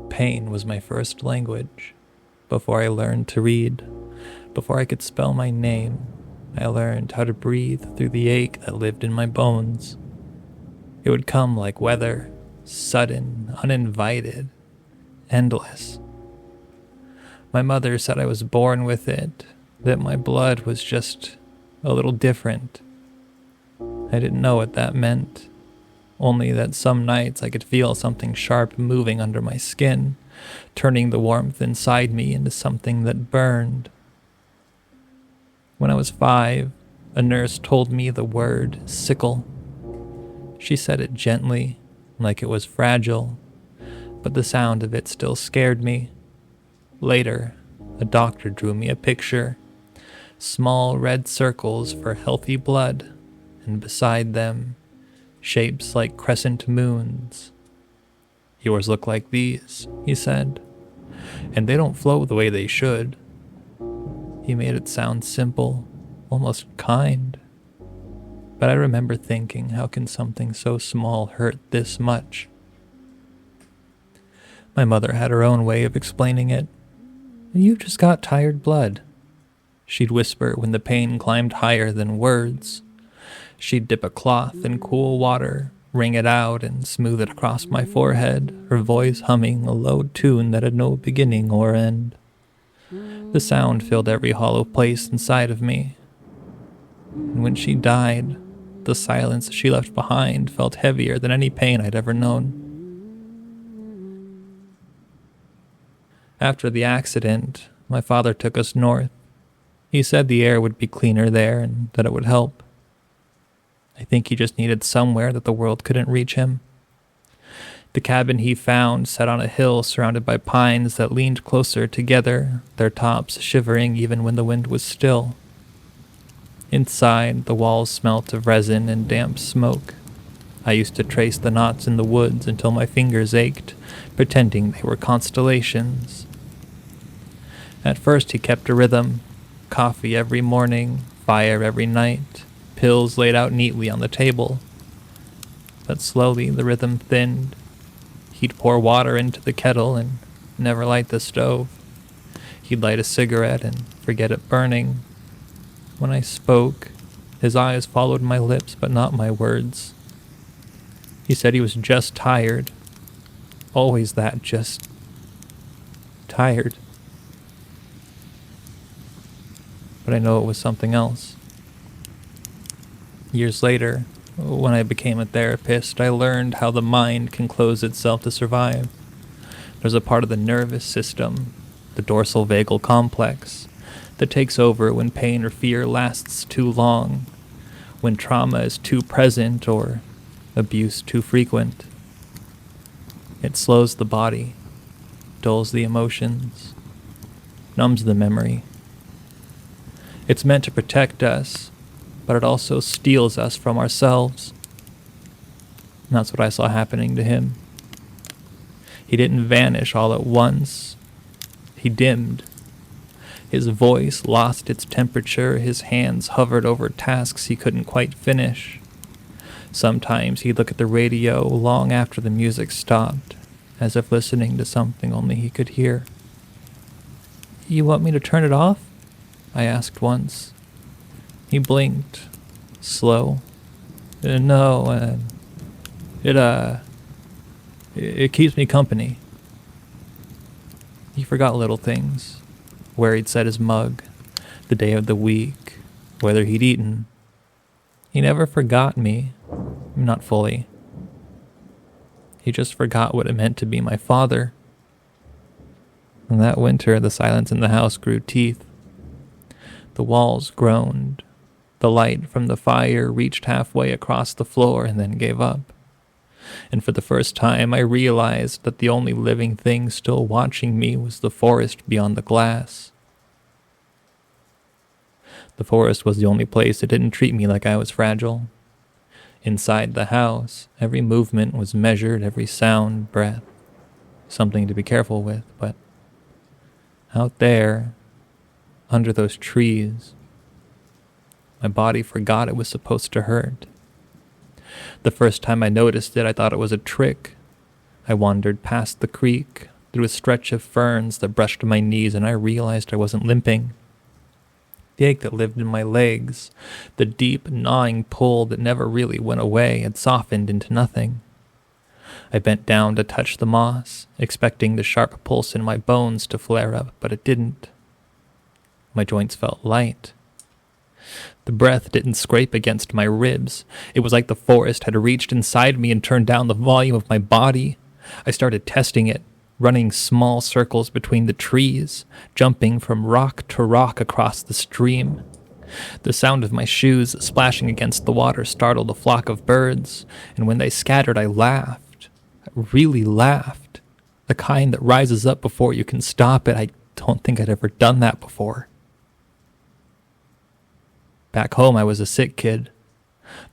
Pain was my first language. Before I learned to read, before I could spell my name, I learned how to breathe through the ache that lived in my bones. It would come like weather, sudden, uninvited, endless. My mother said I was born with it, that my blood was just a little different. I didn't know what that meant, only that some nights I could feel something sharp moving under my skin, turning the warmth inside me into something that burned. When I was 5, a nurse told me the word sickle. She said it gently, like it was fragile, but the sound of it still scared me. Later, a doctor drew me a picture. Small red circles for healthy blood, and beside them, shapes like crescent moons. Yours look like these, he said, and they don't flow the way they should. He made it sound simple, almost kind. But I remember thinking, how can something so small hurt this much? My mother had her own way of explaining it. You just got tired blood, she'd whisper when the pain climbed higher than words. She'd dip a cloth in cool water, wring it out, and smooth it across my forehead, her voice humming a low tune that had no beginning or end. The sound filled every hollow place inside of me. And when she died, the silence she left behind felt heavier than any pain I'd ever known. After the accident, my father took us north. He said the air would be cleaner there and that it would help. I think he just needed somewhere that the world couldn't reach him. The cabin he found sat on a hill surrounded by pines that leaned closer together, their tops shivering even when the wind was still. Inside, the walls smelt of resin and damp smoke. I used to trace the knots in the woods until my fingers ached, pretending they were constellations. At first he kept a rhythm, coffee every morning, fire every night, pills laid out neatly on the table. But slowly the rhythm thinned. He'd pour water into the kettle and never light the stove. He'd light a cigarette and forget it burning. When I spoke, his eyes followed my lips but not my words. He said he was just tired. Always that, just tired. But I know it was something else. Years later, when I became a therapist, I learned how the mind can close itself to survive. There's a part of the nervous system, the dorsal vagal complex, that takes over when pain or fear lasts too long, when trauma is too present or abuse too frequent. It slows the body, dulls the emotions, numbs the memory. It's meant to protect us, but it also steals us from ourselves. And that's what I saw happening to him. He didn't vanish all at once. He dimmed. His voice lost its temperature, his hands hovered over tasks he couldn't quite finish. Sometimes he'd look at the radio long after the music stopped, as if listening to something only he could hear. You want me to turn it off? I asked once. He blinked, slow. No, it keeps me company. He forgot little things, where he'd set his mug, the day of the week, whether he'd eaten. He never forgot me, not fully. He just forgot what it meant to be my father. And that winter, the silence in the house grew teeth. The walls groaned. The light from the fire reached halfway across the floor and then gave up. And for the first time, I realized that the only living thing still watching me was the forest beyond the glass. The forest was the only place that didn't treat me like I was fragile. Inside the house, every movement was measured, every sound, breath. Something to be careful with, but out there, under those trees, my body forgot it was supposed to hurt. The first time I noticed it, I thought it was a trick. I wandered past the creak, through a stretch of ferns that brushed my knees, and I realized I wasn't limping. The ache that lived in my legs, the deep, gnawing pull that never really went away, had softened into nothing. I bent down to touch the moss, expecting the sharp pulse in my bones to flare up, but it didn't. My joints felt light. The breath didn't scrape against my ribs. It was like the forest had reached inside me and turned down the volume of my body. I started testing it, running small circles between the trees, jumping from rock to rock across the stream. The sound of my shoes splashing against the water startled a flock of birds, and when they scattered, I laughed. I really laughed. The kind that rises up before you can stop it. I don't think I'd ever done that before. Back home, I was a sick kid,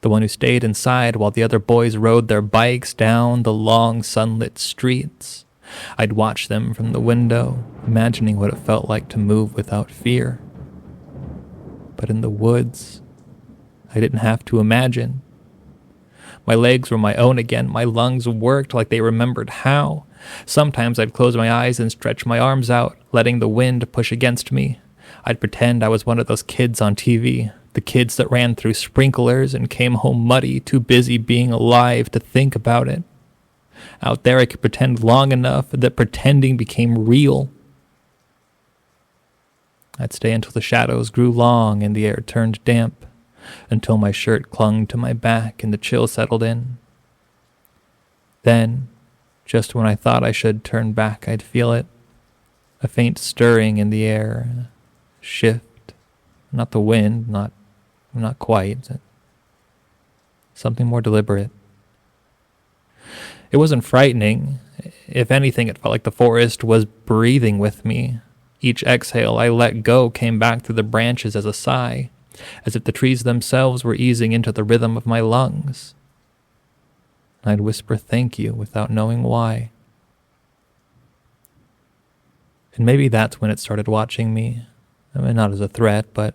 the one who stayed inside while the other boys rode their bikes down the long sunlit streets. I'd watch them from the window, imagining what it felt like to move without fear. But in the woods, I didn't have to imagine. My legs were my own again. My lungs worked like they remembered how. Sometimes I'd close my eyes and stretch my arms out, letting the wind push against me. I'd pretend I was one of those kids on TV, the kids that ran through sprinklers and came home muddy, too busy being alive to think about it. Out there I could pretend long enough that pretending became real. I'd stay until the shadows grew long and the air turned damp, until my shirt clung to my back and the chill settled in. Then, just when I thought I should turn back, I'd feel it, a faint stirring in the air, a shift, not the wind, not quite, something more deliberate. It wasn't frightening. If anything, it felt like the forest was breathing with me. Each exhale I let go came back through the branches as a sigh, as if the trees themselves were easing into the rhythm of my lungs. I'd whisper thank you without knowing why. And maybe that's when it started watching me. I mean, not as a threat, but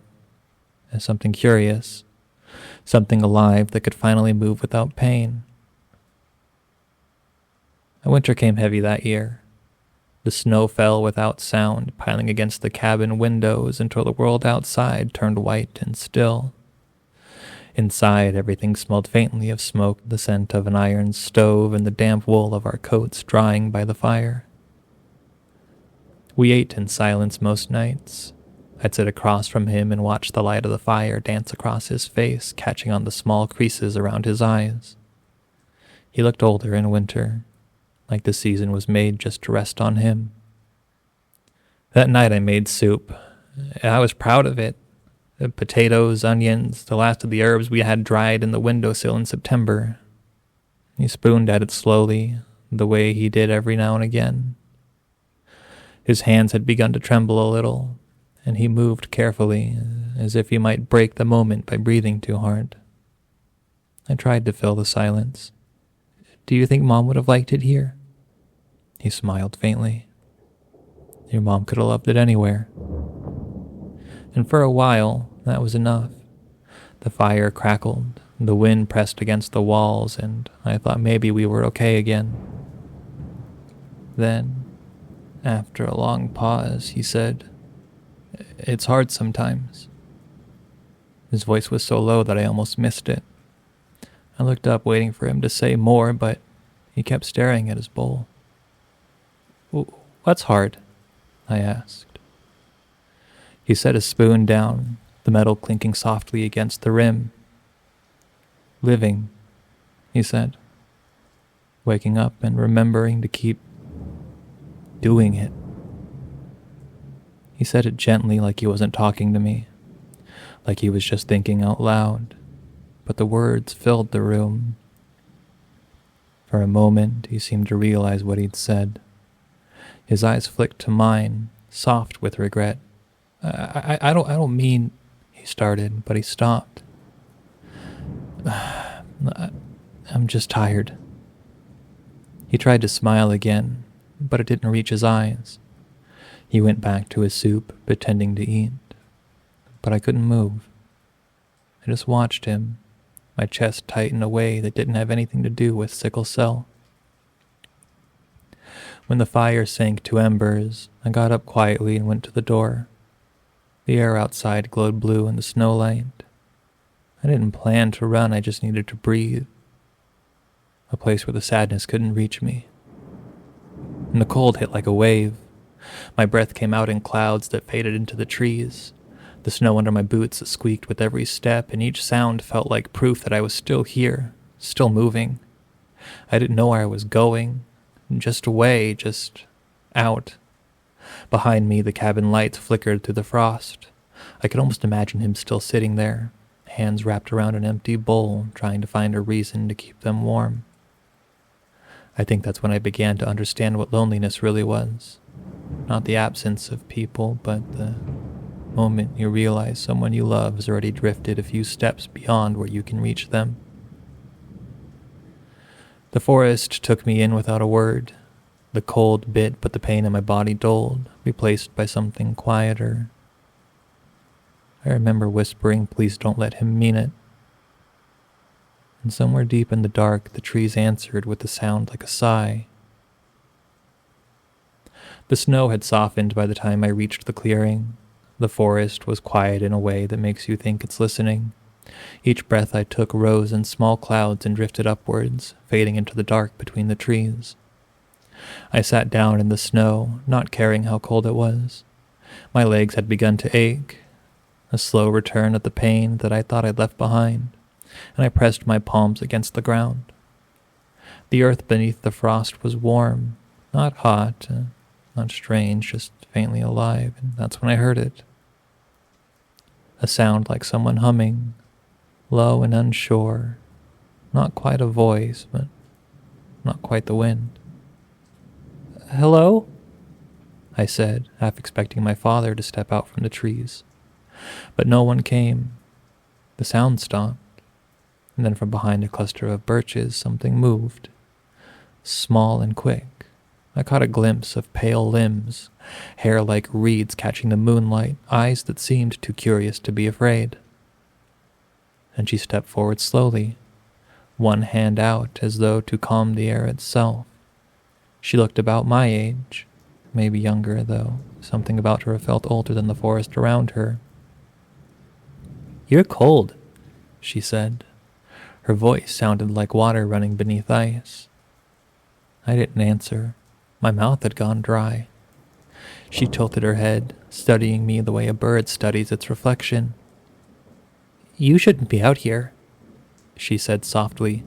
as something curious, something alive that could finally move without pain. A winter came heavy that year. The snow fell without sound, piling against the cabin windows until the world outside turned white and still. Inside, everything smelled faintly of smoke, the scent of an iron stove and the damp wool of our coats drying by the fire. We ate in silence most nights. I'd sit across from him and watch the light of the fire dance across his face, catching on the small creases around his eyes. He looked older in winter, like the season was made just to rest on him. That night I made soup. I was proud of it. The potatoes, onions, the last of the herbs we had dried in the windowsill in September. He spooned at it slowly, the way he did every now and again. His hands had begun to tremble a little, and he moved carefully, as if he might break the moment by breathing too hard. I tried to fill the silence. Do you think Mom would have liked it here? He smiled faintly. Your mom could have loved it anywhere. And for a while, that was enough. The fire crackled, the wind pressed against the walls, and I thought maybe we were okay again. Then, after a long pause, he said, "It's hard sometimes." His voice was so low that I almost missed it. I looked up, waiting for him to say more, but he kept staring at his bowl. "What's hard?" I asked. He set his spoon down, the metal clinking softly against the rim. "Living," he said, waking up and remembering to keep doing it. He said it gently, like he wasn't talking to me, like he was just thinking out loud, but the words filled the room. For a moment, he seemed to realize what he'd said. His eyes flicked to mine, soft with regret. I don't mean," he started, but he stopped. "I'm just tired." He tried to smile again, but it didn't reach his eyes. He went back to his soup, pretending to eat, but I couldn't move. I just watched him, my chest tight in a way that didn't have anything to do with sickle cell. When the fire sank to embers, I got up quietly and went to the door. The air outside glowed blue in the snowlight. I didn't plan to run, I just needed to breathe. A place where the sadness couldn't reach me. And the cold hit like a wave. My breath came out in clouds that faded into the trees. The snow under my boots squeaked with every step, and each sound felt like proof that I was still here, still moving. I didn't know where I was going. Just away, just out. Behind me, the cabin lights flickered through the frost. I could almost imagine him still sitting there, hands wrapped around an empty bowl, trying to find a reason to keep them warm. I think that's when I began to understand what loneliness really was. Not the absence of people, but the moment you realize someone you love has already drifted a few steps beyond where you can reach them. The forest took me in without a word. The cold bit, but the pain in my body dulled, replaced by something quieter. I remember whispering, "Please don't let him mean it." And somewhere deep in the dark, the trees answered with a sound like a sigh. The snow had softened by the time I reached the clearing. The forest was quiet in a way that makes you think it's listening. Each breath I took rose in small clouds and drifted upwards, fading into the dark between the trees. I sat down in the snow, not caring how cold it was. My legs had begun to ache, a slow return of the pain that I thought I'd left behind, and I pressed my palms against the ground. The earth beneath the frost was warm, not hot, not strange, just faintly alive, and that's when I heard it. A sound like someone humming, low and unsure, not quite a voice, but not quite the wind. "Hello?" I said, half expecting my father to step out from the trees. But no one came. The sound stopped, and then from behind a cluster of birches something moved, small and quick. I caught a glimpse of pale limbs, hair like reeds catching the moonlight, eyes that seemed too curious to be afraid. And she stepped forward slowly, one hand out as though to calm the air itself. She looked about my age, maybe younger, though something about her felt older than the forest around her. "You're cold," she said. Her voice sounded like water running beneath ice. I didn't answer. My mouth had gone dry. She tilted her head, studying me the way a bird studies its reflection. "You shouldn't be out here," she said softly.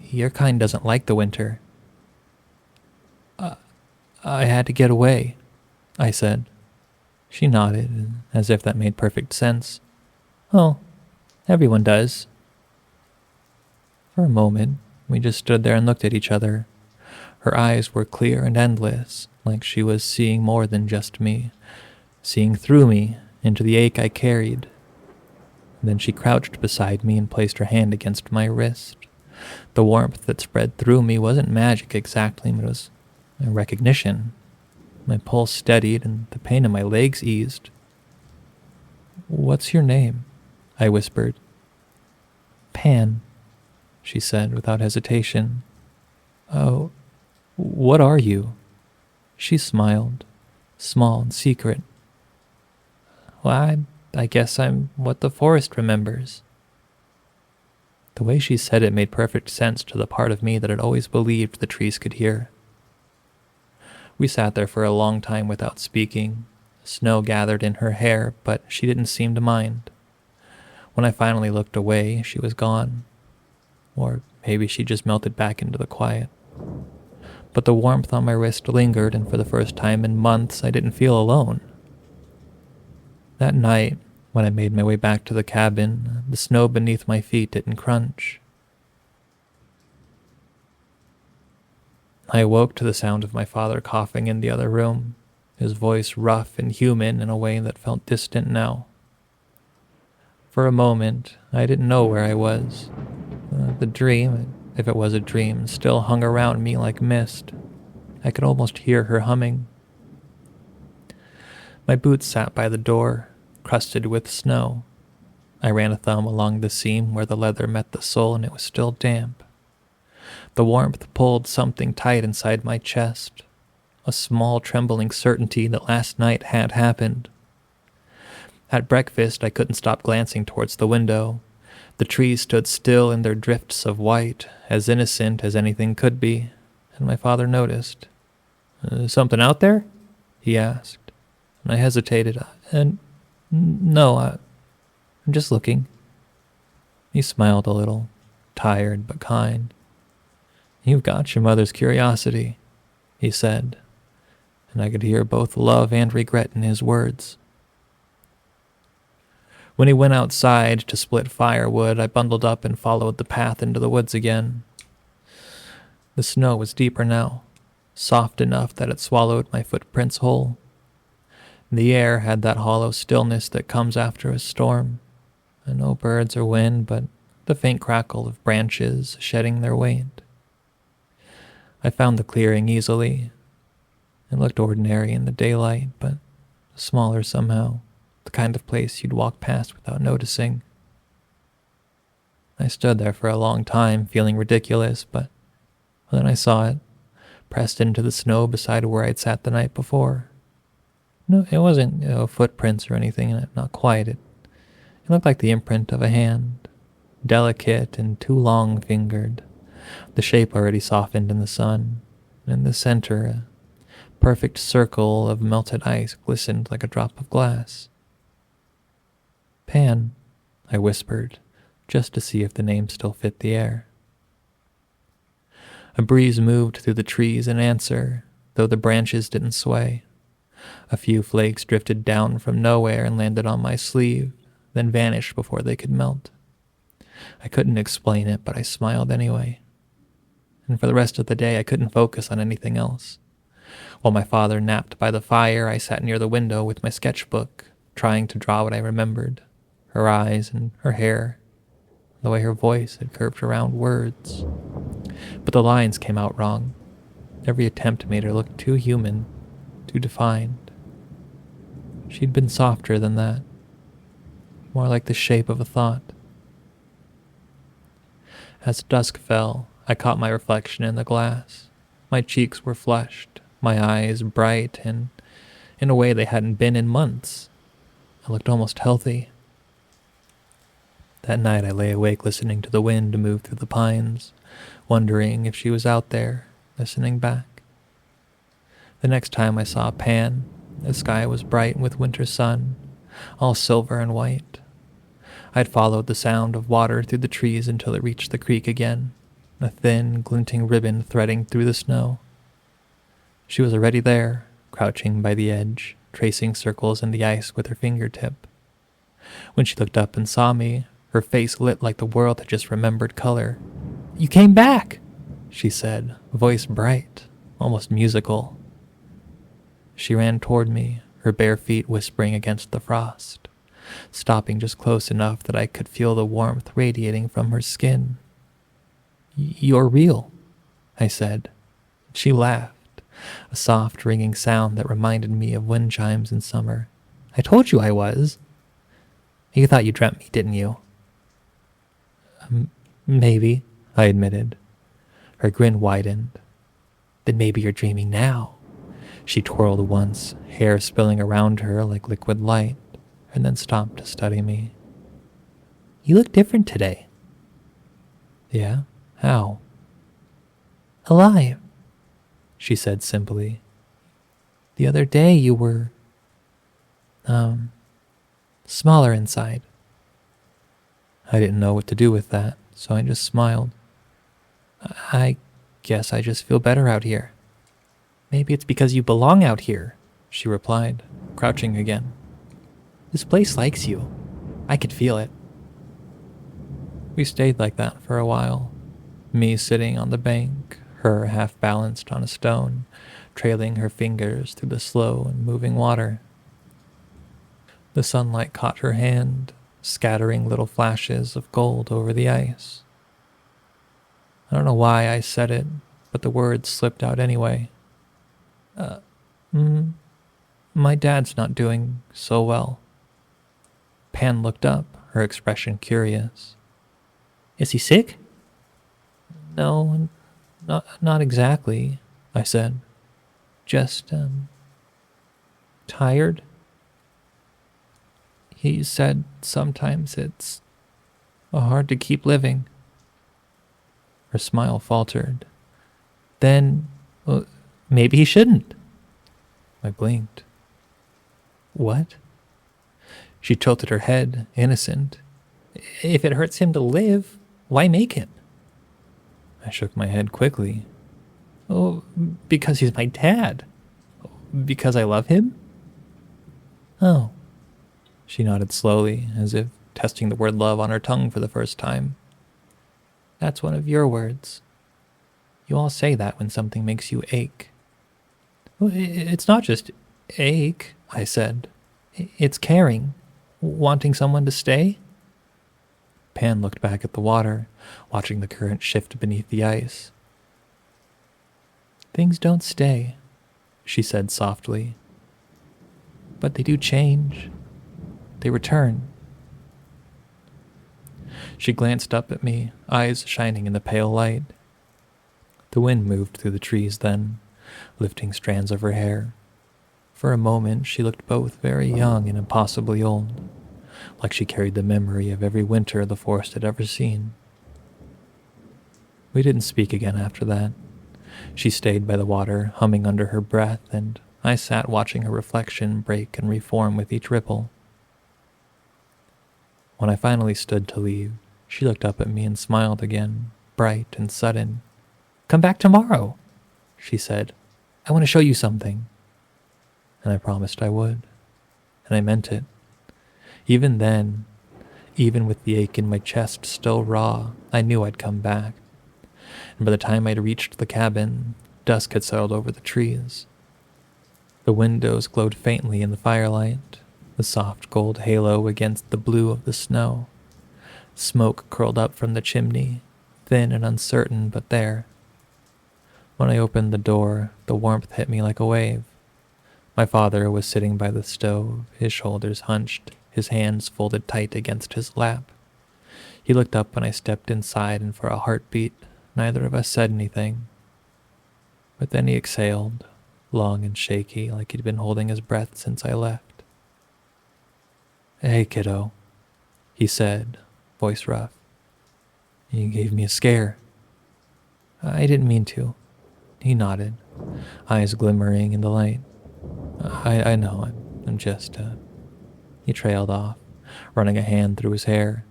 "Your kind doesn't like the winter." I had to get away," I said. She nodded, as if that made perfect sense. "Oh, everyone does." For a moment, we just stood there and looked at each other. Her eyes were clear and endless, like she was seeing more than just me, seeing through me into the ache I carried. Then she crouched beside me and placed her hand against my wrist. The warmth that spread through me wasn't magic exactly, but it was a recognition. My pulse steadied and the pain in my legs eased. "What's your name?" I whispered. "Pan," she said without hesitation. "Oh, what are you?" She smiled, small and secret. "Well, I guess I'm what the forest remembers." The way she said it made perfect sense to the part of me that had always believed the trees could hear. We sat there for a long time without speaking. Snow gathered in her hair, but she didn't seem to mind. When I finally looked away, she was gone. Or maybe she just melted back into the quiet. But the warmth on my wrist lingered, and for the first time in months, I didn't feel alone. That night, when I made my way back to the cabin, the snow beneath my feet didn't crunch. I awoke to the sound of my father coughing in the other room, his voice rough and human in a way that felt distant now. For a moment, I didn't know where I was. The dream, if it was a dream, still hung around me like mist. I could almost hear her humming. My boots sat by the door, crusted with snow. I ran a thumb along the seam where the leather met the sole, and it was still damp. The warmth pulled something tight inside my chest. a small trembling certainty that last night had happened. At breakfast, I couldn't stop glancing towards the window. The trees stood still in their drifts of white, as innocent as anything could be, and my father noticed. Something out there?" he asked, and I hesitated. No, I'm just looking." He smiled a little, tired but kind. "You've got your mother's curiosity," he said, and I could hear both love and regret in his words. When he went outside to split firewood, I bundled up and followed the path into the woods again. The snow was deeper now, soft enough that it swallowed my footprints whole. The air had that hollow stillness that comes after a storm, and no birds or wind, but the faint crackle of branches shedding their weight. I found the clearing easily. It looked ordinary in the daylight, but smaller somehow, the kind of place you'd walk past without noticing. I stood there for a long time, feeling ridiculous, but then I saw it, pressed into the snow beside where I'd sat the night before. No, it wasn't footprints or anything, not quite. It looked like the imprint of a hand, delicate and too long-fingered, the shape already softened in the sun. In the center, a perfect circle of melted ice glistened like a drop of glass. "Pan," I whispered, just to see if the name still fit the air. A breeze moved through the trees in answer, though the branches didn't sway. A few flakes drifted down from nowhere and landed on my sleeve, then vanished before they could melt. I couldn't explain it, but I smiled anyway. And for the rest of the day, I couldn't focus on anything else. While my father napped by the fire, I sat near the window with my sketchbook, trying to draw what I remembered. Her eyes and her hair, the way her voice had curved around words. But the lines came out wrong. Every attempt made her look too human, too defined. She'd been softer than that, more like the shape of a thought. As dusk fell, I caught my reflection in the glass. My cheeks were flushed, my eyes bright, and in a way they hadn't been in months. I looked almost healthy. That night I lay awake listening to the wind move through the pines, wondering if she was out there, listening back. The next time I saw Pan, the sky was bright with winter sun, all silver and white. I'd followed the sound of water through the trees until it reached the creek again, a thin, glinting ribbon threading through the snow. She was already there, crouching by the edge, tracing circles in the ice with her fingertip. When she looked up and saw me, her face lit like the world had just remembered color. "You came back," she said, voice bright, almost musical. She ran toward me, her bare feet whispering against the frost, stopping just close enough that I could feel the warmth radiating from her skin. "You're real," I said. She laughed, a soft ringing sound that reminded me of wind chimes in summer. "I told you I was." "You thought you dreamt me, didn't you?" Maybe, I admitted. Her grin widened. "Then maybe you're dreaming now." She twirled once, hair spilling around her like liquid light, and then stopped to study me. "You look different today." "Yeah? How?" "Alive," she said simply. "The other day you were, smaller inside." I didn't know what to do with that, so I just smiled. "I guess I just feel better out here." "Maybe it's because you belong out here," she replied, crouching again. "This place likes you. I could feel it." We stayed like that for a while, me sitting on the bank, her half-balanced on a stone, trailing her fingers through the slow and moving water. The sunlight caught her hand, scattering little flashes of gold over the ice. I don't know why I said it, but the words slipped out anyway. My dad's not doing so well." Pan looked up, her expression curious. "Is he sick?" "No, not exactly," I said. Just, tired? He said sometimes it's hard to keep living. Her smile faltered. Then, maybe he shouldn't. I blinked. What? She tilted her head, innocent. If it hurts him to live, why make him? I shook my head quickly. Oh, because he's my dad. Because I love him? Oh. She nodded slowly, as if testing the word love on her tongue for the first time. That's one of your words. You all say that when something makes you ache. Well, it's not just ache, I said. It's caring. Wanting someone to stay? Pan looked back at the water, watching the current shift beneath the ice. Things don't stay, she said softly. But they do change. They return. She glanced up at me, eyes shining in the pale light. The wind moved through the trees then, lifting strands of her hair. For a moment, she looked both very young and impossibly old, like she carried the memory of every winter the forest had ever seen. We didn't speak again after that. She stayed by the water, humming under her breath, and I sat watching her reflection break and reform with each ripple. When I finally stood to leave, she looked up at me and smiled again, bright and sudden. Come back tomorrow, she said. I want to show you something. And I promised I would, and I meant it. Even then, even with the ache in my chest still raw, I knew I'd come back. And by the time I'd reached the cabin, dusk had settled over the trees. The windows glowed faintly in the firelight, the soft gold halo against the blue of the snow. Smoke curled up from the chimney, thin and uncertain, but there. When I opened the door, the warmth hit me like a wave. My father was sitting by the stove, his shoulders hunched, his hands folded tight against his lap. He looked up when I stepped inside, and for a heartbeat, neither of us said anything. But then he exhaled, long and shaky, like he'd been holding his breath since I left. Hey, kiddo, he said, voice rough. You gave me a scare. I didn't mean to. He nodded, eyes glimmering in the light. I know, I'm just, He trailed off, running a hand through his hair.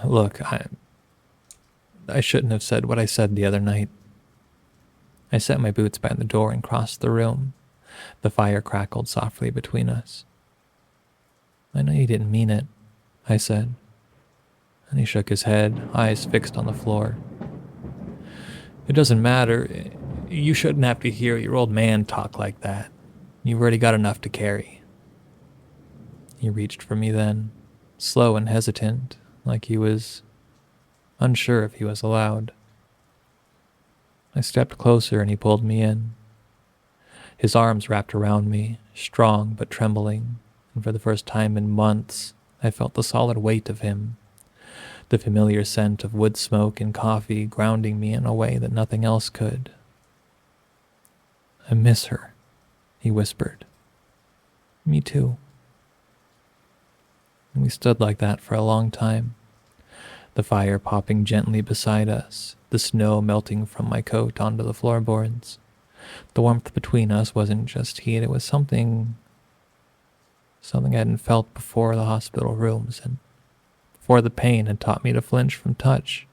Look, I shouldn't have said what I said the other night. I set my boots by the door and crossed the room. The fire crackled softly between us. I know you didn't mean it, I said. And he shook his head, eyes fixed on the floor. It doesn't matter. You shouldn't have to hear your old man talk like that. You've already got enough to carry. He reached for me then, slow and hesitant, like he was unsure if he was allowed. I stepped closer and he pulled me in. His arms wrapped around me, strong but trembling, and for the first time in months, I felt the solid weight of him, the familiar scent of wood smoke and coffee grounding me in a way that nothing else could. I miss her, he whispered. Me too. And we stood like that for a long time, the fire popping gently beside us, the snow melting from my coat onto the floorboards. The warmth between us wasn't just heat, it was something I hadn't felt before the hospital rooms, and before the pain had taught me to flinch from touch.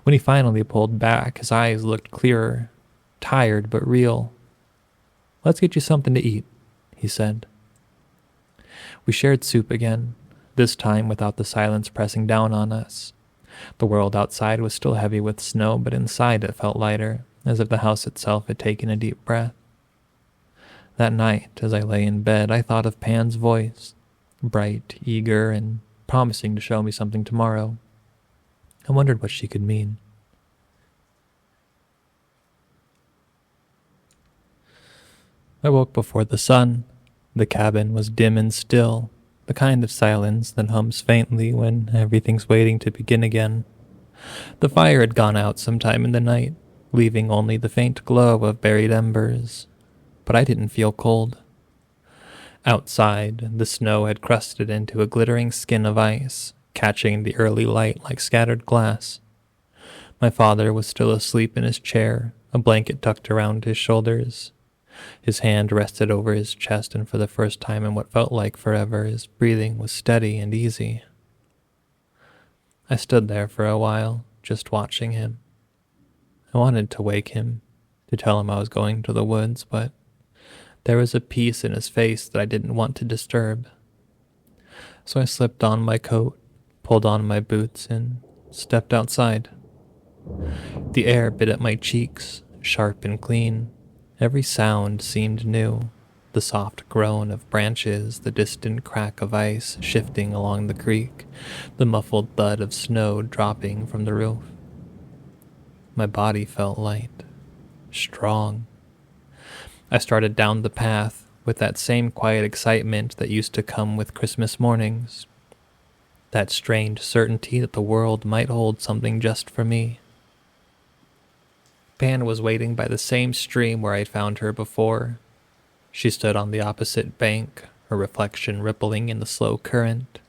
When he finally pulled back, his eyes looked clearer, tired but real. Let's get you something to eat, he said. We shared soup again, this time without the silence pressing down on us. The world outside was still heavy with snow, but inside it felt lighter, as if the house itself had taken a deep breath. That night, as I lay in bed, I thought of Pan's voice, bright, eager, and promising to show me something tomorrow. I wondered what she could mean. I woke before the sun. The cabin was dim and still, the kind of silence that hums faintly when everything's waiting to begin again. The fire had gone out sometime in the night, leaving only the faint glow of buried embers, but I didn't feel cold. Outside, the snow had crusted into a glittering skin of ice, catching the early light like scattered glass. My father was still asleep in his chair, a blanket tucked around his shoulders. His hand rested over his chest, and for the first time in what felt like forever, his breathing was steady and easy. I stood there for a while, just watching him. I wanted to wake him, to tell him I was going to the woods, but there was a peace in his face that I didn't want to disturb. So I slipped on my coat, pulled on my boots, and stepped outside. The air bit at my cheeks, sharp and clean. Every sound seemed new. The soft groan of branches, the distant crack of ice shifting along the creek, the muffled thud of snow dropping from the roof. My body felt light, strong. I started down the path with that same quiet excitement that used to come with Christmas mornings. That strange certainty that the world might hold something just for me. Pan was waiting by the same stream where I'd found her before. She stood on the opposite bank, her reflection rippling in the slow current.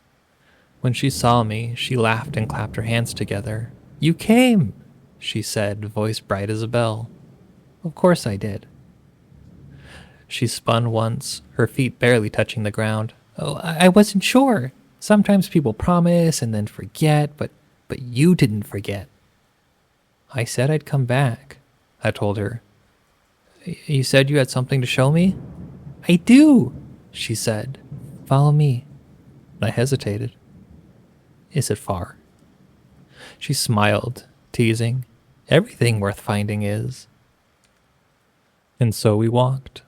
When she saw me, she laughed and clapped her hands together. "You came," she said, voice bright as a bell. "Of course I did." She spun once, her feet barely touching the ground. "Oh, I wasn't sure. Sometimes people promise and then forget, but you didn't forget." "I said I'd come back," I told her. "You said you had something to show me?" "I do," she said. "Follow me." I hesitated. "Is it far?" She smiled, teasing. "Everything worth finding is." And so we walked.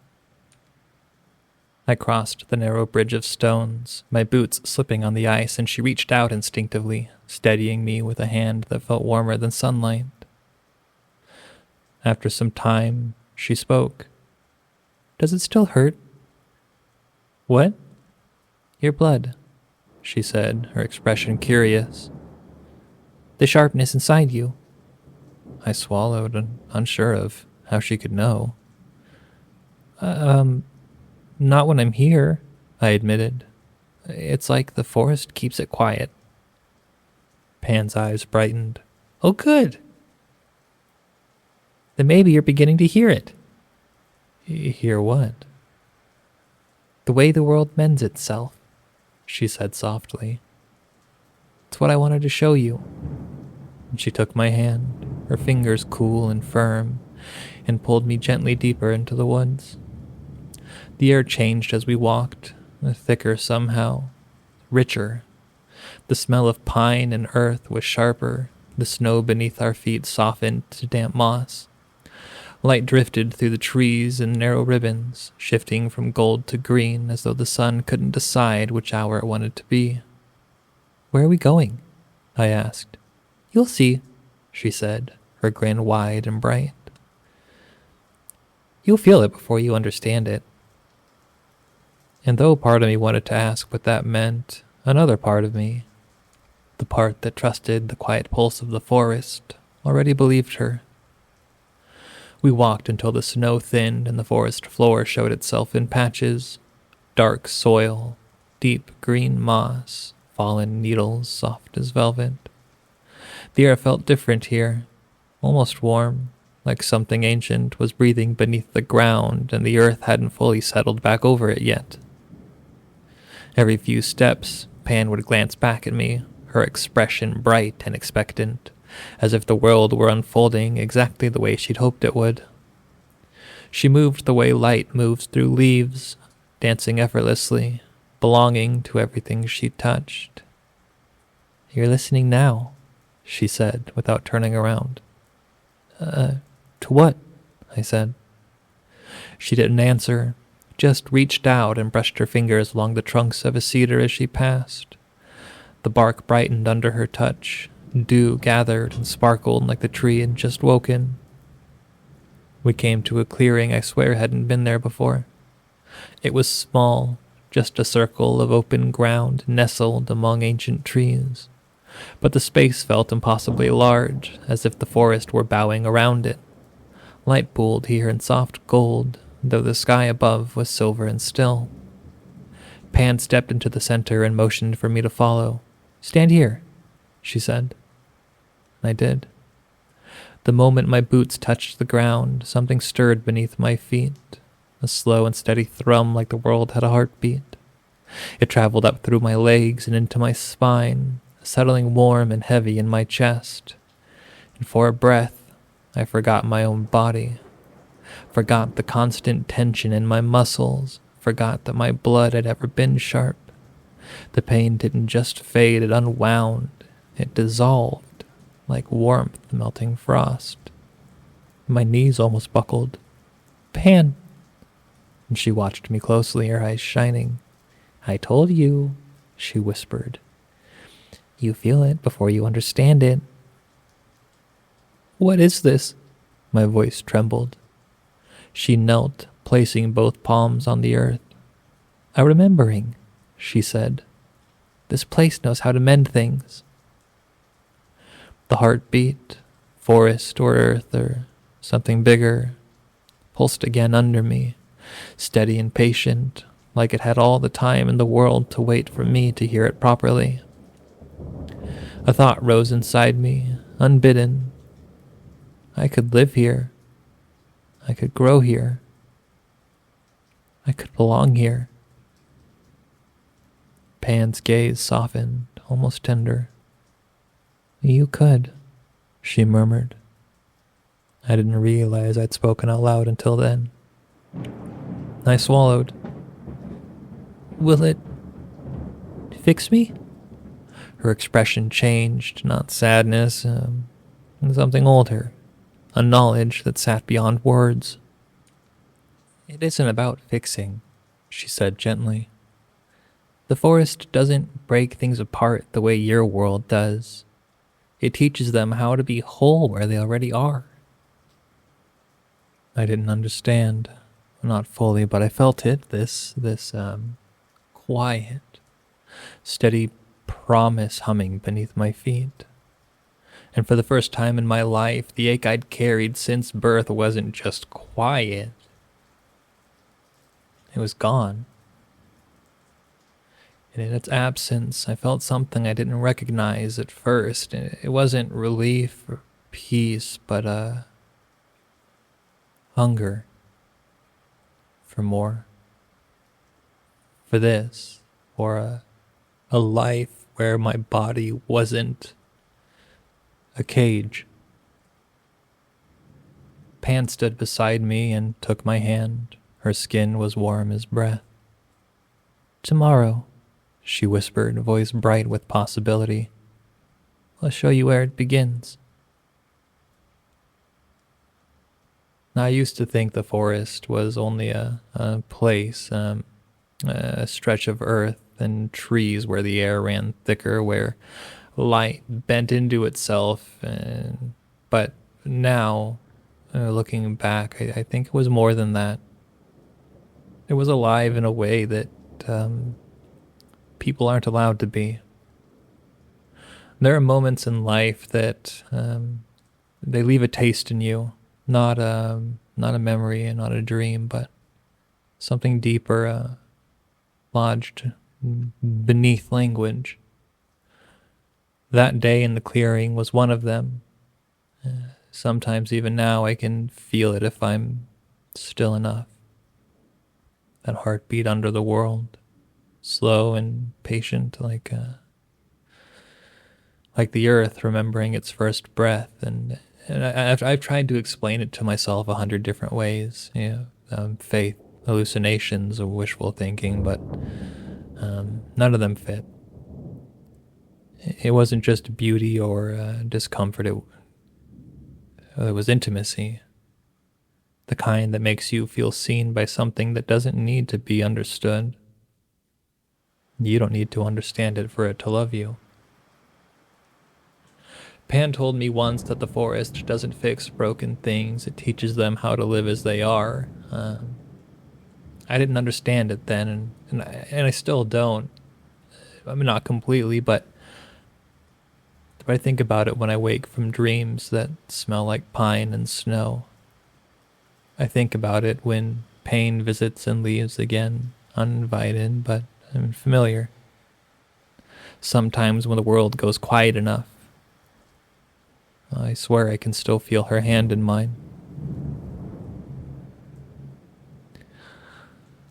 I crossed the narrow bridge of stones, my boots slipping on the ice, and she reached out instinctively, steadying me with a hand that felt warmer than sunlight. After some time, she spoke. "Does it still hurt?" "What?" "Your blood," she said, her expression curious. "The sharpness inside you." I swallowed, unsure of how she could know. Not when I'm here," I admitted. "It's like the forest keeps it quiet." Pan's eyes brightened. "Oh, good. Then maybe you're beginning to hear it." "Hear what?" "The way the world mends itself," she said softly. "It's what I wanted to show you." And she took my hand, her fingers cool and firm, and pulled me gently deeper into the woods. The air changed as we walked, thicker somehow, richer. The smell of pine and earth was sharper, the snow beneath our feet softened to damp moss. Light drifted through the trees in narrow ribbons, shifting from gold to green as though the sun couldn't decide which hour it wanted to be. "Where are we going?" I asked. "You'll see," she said, her grin wide and bright. "You'll feel it before you understand it." And though part of me wanted to ask what that meant, another part of me, the part that trusted the quiet pulse of the forest, already believed her. We walked until the snow thinned and the forest floor showed itself in patches, dark soil, deep green moss, fallen needles soft as velvet. The air felt different here, almost warm, like something ancient was breathing beneath the ground and the earth hadn't fully settled back over it yet. Every few steps, Pan would glance back at me, her expression bright and expectant, as if the world were unfolding exactly the way she'd hoped it would. She moved the way light moves through leaves, dancing effortlessly, belonging to everything she touched. "You're listening now," she said, without turning around. To what?" I said. She didn't answer, just reached out and brushed her fingers along the trunks of a cedar as she passed. The bark brightened under her touch, dew gathered and sparkled like the tree had just woken. We came to a clearing I swear hadn't been there before. It was small, just a circle of open ground nestled among ancient trees, but the space felt impossibly large, as if the forest were bowing around it. Light pooled here in soft gold, though the sky above was silver and still. Pan stepped into the center and motioned for me to follow. "Stand here," she said. I did. The moment my boots touched the ground, something stirred beneath my feet, a slow and steady thrum like the world had a heartbeat. It traveled up through my legs and into my spine, settling warm and heavy in my chest. And for a breath, I forgot my own body, forgot the constant tension in my muscles, forgot that my blood had ever been sharp. The pain didn't just fade, it unwound, it dissolved, like warmth melting frost. My knees almost buckled. "Pan!" And she watched me closely, her eyes shining. "I told you," she whispered. "You feel it before you understand it." "What is this?" My voice trembled. She knelt, placing both palms on the earth. "A remembering," she said. "This place knows how to mend things." The heartbeat, forest or earth or something bigger, pulsed again under me, steady and patient, like it had all the time in the world to wait for me to hear it properly. A thought rose inside me, unbidden. I could live here. I could grow here. I could belong here. Pan's gaze softened, almost tender. "You could," she murmured. I didn't realize I'd spoken out loud until then. I swallowed. "Will it fix me?" Her expression changed, not sadness, something older, a knowledge that sat beyond words. "It isn't about fixing," she said gently. "The forest doesn't break things apart the way your world does. It teaches them how to be whole where they already are." I didn't understand, not fully, but I felt it, this quiet, steady promise humming beneath my feet. And for the first time in my life, the ache I'd carried since birth wasn't just quiet. It was gone. And in its absence, I felt something I didn't recognize at first. It wasn't relief or peace, but a hunger for more. For this, or a life where my body wasn't a cage. Pan stood beside me and took my hand. Her skin was warm as breath. "Tomorrow," she whispered, voice bright with possibility, "I'll show you where it begins." I used to think the forest was only a place, a stretch of earth and trees where the air ran thicker, where light bent into itself. But now, looking back, I think it was more than that. It was alive in a way that people aren't allowed to be. There are moments in life that they leave a taste in you, not a memory and not a dream, but something deeper, lodged beneath language. That day in the clearing was one of them. Sometimes even now I can feel it if I'm still enough. That heartbeat under the world, slow and patient, like the earth remembering its first breath. And I've tried to explain it to myself 100 different ways. Faith, hallucinations, or wishful thinking, but none of them fit. It wasn't just beauty or discomfort. It was intimacy. The kind that makes you feel seen by something that doesn't need to be understood. You don't need to understand it for it to love you. Pan told me once that the forest doesn't fix broken things, it teaches them how to live as they are. I didn't understand it then, and I still don't. I mean, not completely, but I think about it when I wake from dreams that smell like pine and snow. I think about it when pain visits and leaves again, uninvited but familiar. Sometimes when the world goes quiet enough, I swear I can still feel her hand in mine.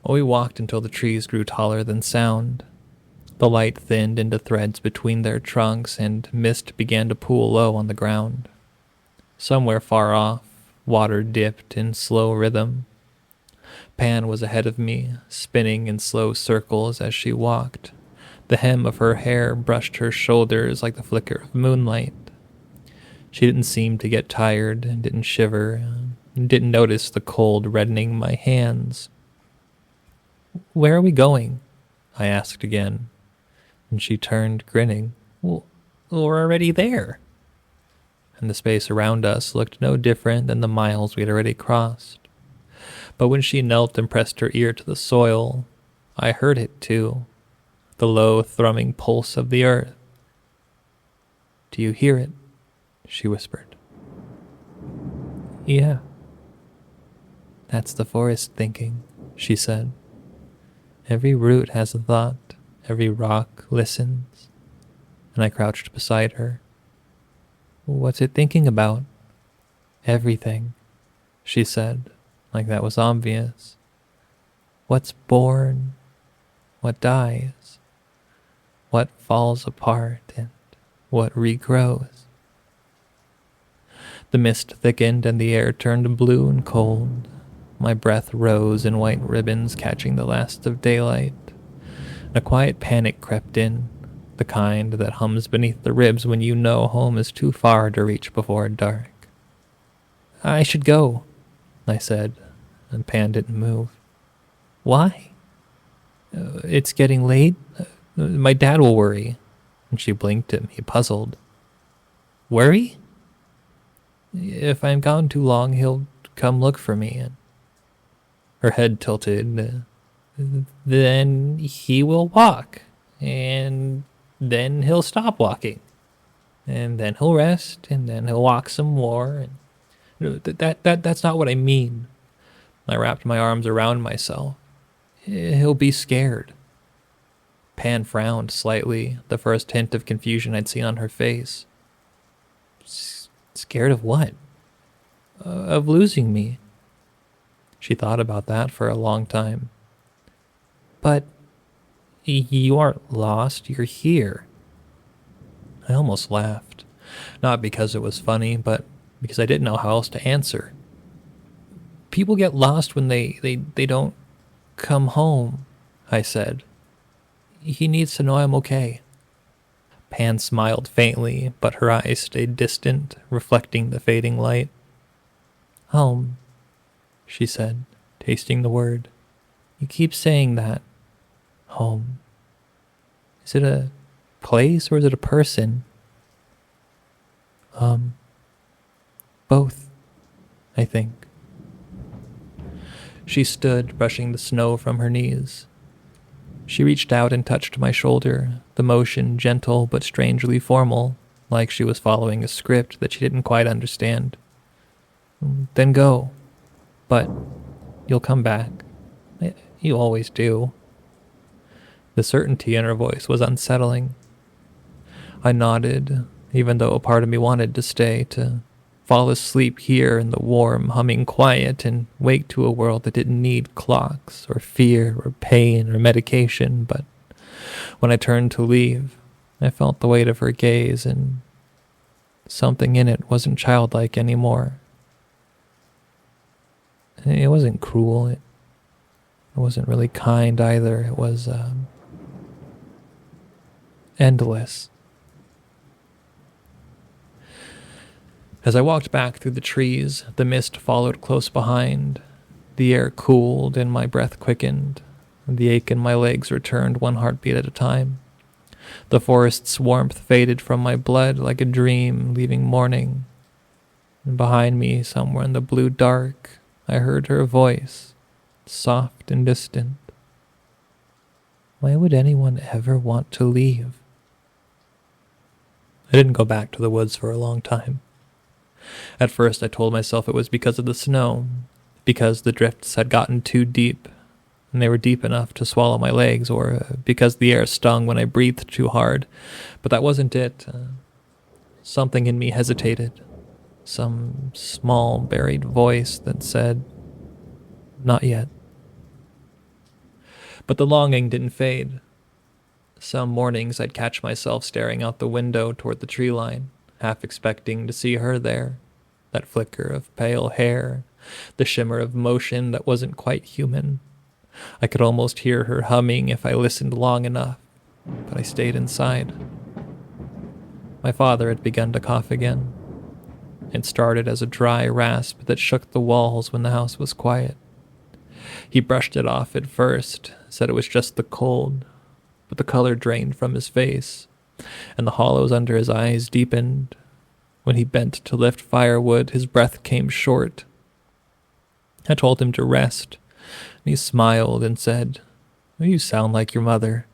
We walked until the trees grew taller than sound. The light thinned into threads between their trunks, and mist began to pool low on the ground. Somewhere far off, water dipped in slow rhythm. Pan was ahead of me, spinning in slow circles as she walked. The hem of her hair brushed her shoulders like the flicker of moonlight. She didn't seem to get tired, and didn't shiver, and didn't notice the cold reddening my hands. "Where are we going?" I asked again, and she turned, grinning. Well, we're already there." And the space around us looked no different than the miles we had already crossed. But when she knelt and pressed her ear to the soil, I heard it too, the low thrumming pulse of the earth. "Do you hear it?" she whispered. "Yeah." "That's the forest thinking," she said. "Every root has a thought, every rock listens." And I crouched beside her. "What's it thinking about?" "Everything," she said, like that was obvious. "What's born, what dies, what falls apart, and what regrows." The mist thickened and the air turned blue and cold. My breath rose in white ribbons catching the last of daylight. A quiet panic crept in, the kind that hums beneath the ribs when you know home is too far to reach before dark. "I should go," I said, and Pan didn't move. "Why?" "It's getting late. My dad will worry." And she blinked at me, puzzled. "Worry?" "If I'm gone too long, he'll come look for me." And her head tilted. "Then he will walk, and then he'll stop walking, and then he'll rest, and then he'll walk some more." And that's not what I mean. I wrapped my arms around myself. "He'll be scared." Pan frowned slightly, the first hint of confusion I'd seen on her face. "Scared of what?" "Of losing me." She thought about that for a long time. "But you aren't lost, you're here." I almost laughed, not because it was funny, but because I didn't know how else to answer. "People get lost when they don't come home," I said. "He needs to know I'm okay." Pan smiled faintly, but her eyes stayed distant, reflecting the fading light. "Home," she said, tasting the word. "You keep saying that. Home. Is it a place or is it a person?" Both, I think." She stood, brushing the snow from her knees. She reached out and touched my shoulder, the motion gentle but strangely formal, like she was following a script that she didn't quite understand. "Then go. But you'll come back. You always do." The certainty in her voice was unsettling. I nodded, even though a part of me wanted to stay, to fall asleep here in the warm, humming quiet and wake to a world that didn't need clocks or fear or pain or medication. But when I turned to leave, I felt the weight of her gaze, and something in it wasn't childlike anymore. It wasn't cruel. It wasn't really kind either. It was endless. As I walked back through the trees, the mist followed close behind. The air cooled and my breath quickened. The ache in my legs returned one heartbeat at a time. The forest's warmth faded from my blood like a dream leaving morning. And behind me, somewhere in the blue dark, I heard her voice, soft and distant. Why would anyone ever want to leave? I didn't go back to the woods for a long time. At first I told myself it was because of the snow. because the drifts had gotten too deep, and they were deep enough to swallow my legs, or because the air stung when I breathed too hard. But that wasn't it. Something in me hesitated. Some small, buried voice that said, "Not yet." But the longing didn't fade. Some mornings I'd catch myself staring out the window toward the tree line, half expecting to see her there. That flicker of pale hair, the shimmer of motion that wasn't quite human. I could almost hear her humming if I listened long enough, but I stayed inside. My father had begun to cough again. It started as a dry rasp that shook the walls when the house was quiet. He brushed it off at first, said it was just the cold, but the color drained from his face, and the hollows under his eyes deepened. When he bent to lift firewood, his breath came short. I told him to rest, and he smiled and said, "Oh, you sound like your mother."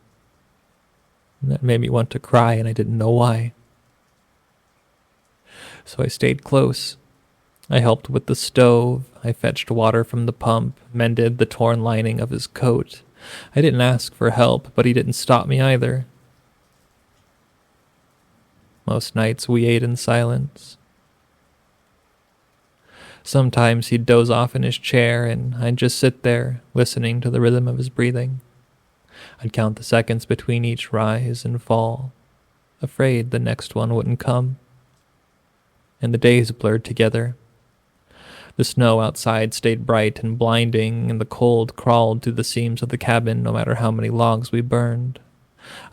And that made me want to cry, and I didn't know why. So I stayed close. I helped with the stove. I fetched water from the pump, mended the torn lining of his coat. I didn't ask for help, but he didn't stop me either. Most nights we ate in silence. Sometimes he'd doze off in his chair, and I'd just sit there, listening to the rhythm of his breathing. I'd count the seconds between each rise and fall, afraid the next one wouldn't come. And the days blurred together. The snow outside stayed bright and blinding, and the cold crawled through the seams of the cabin no matter how many logs we burned.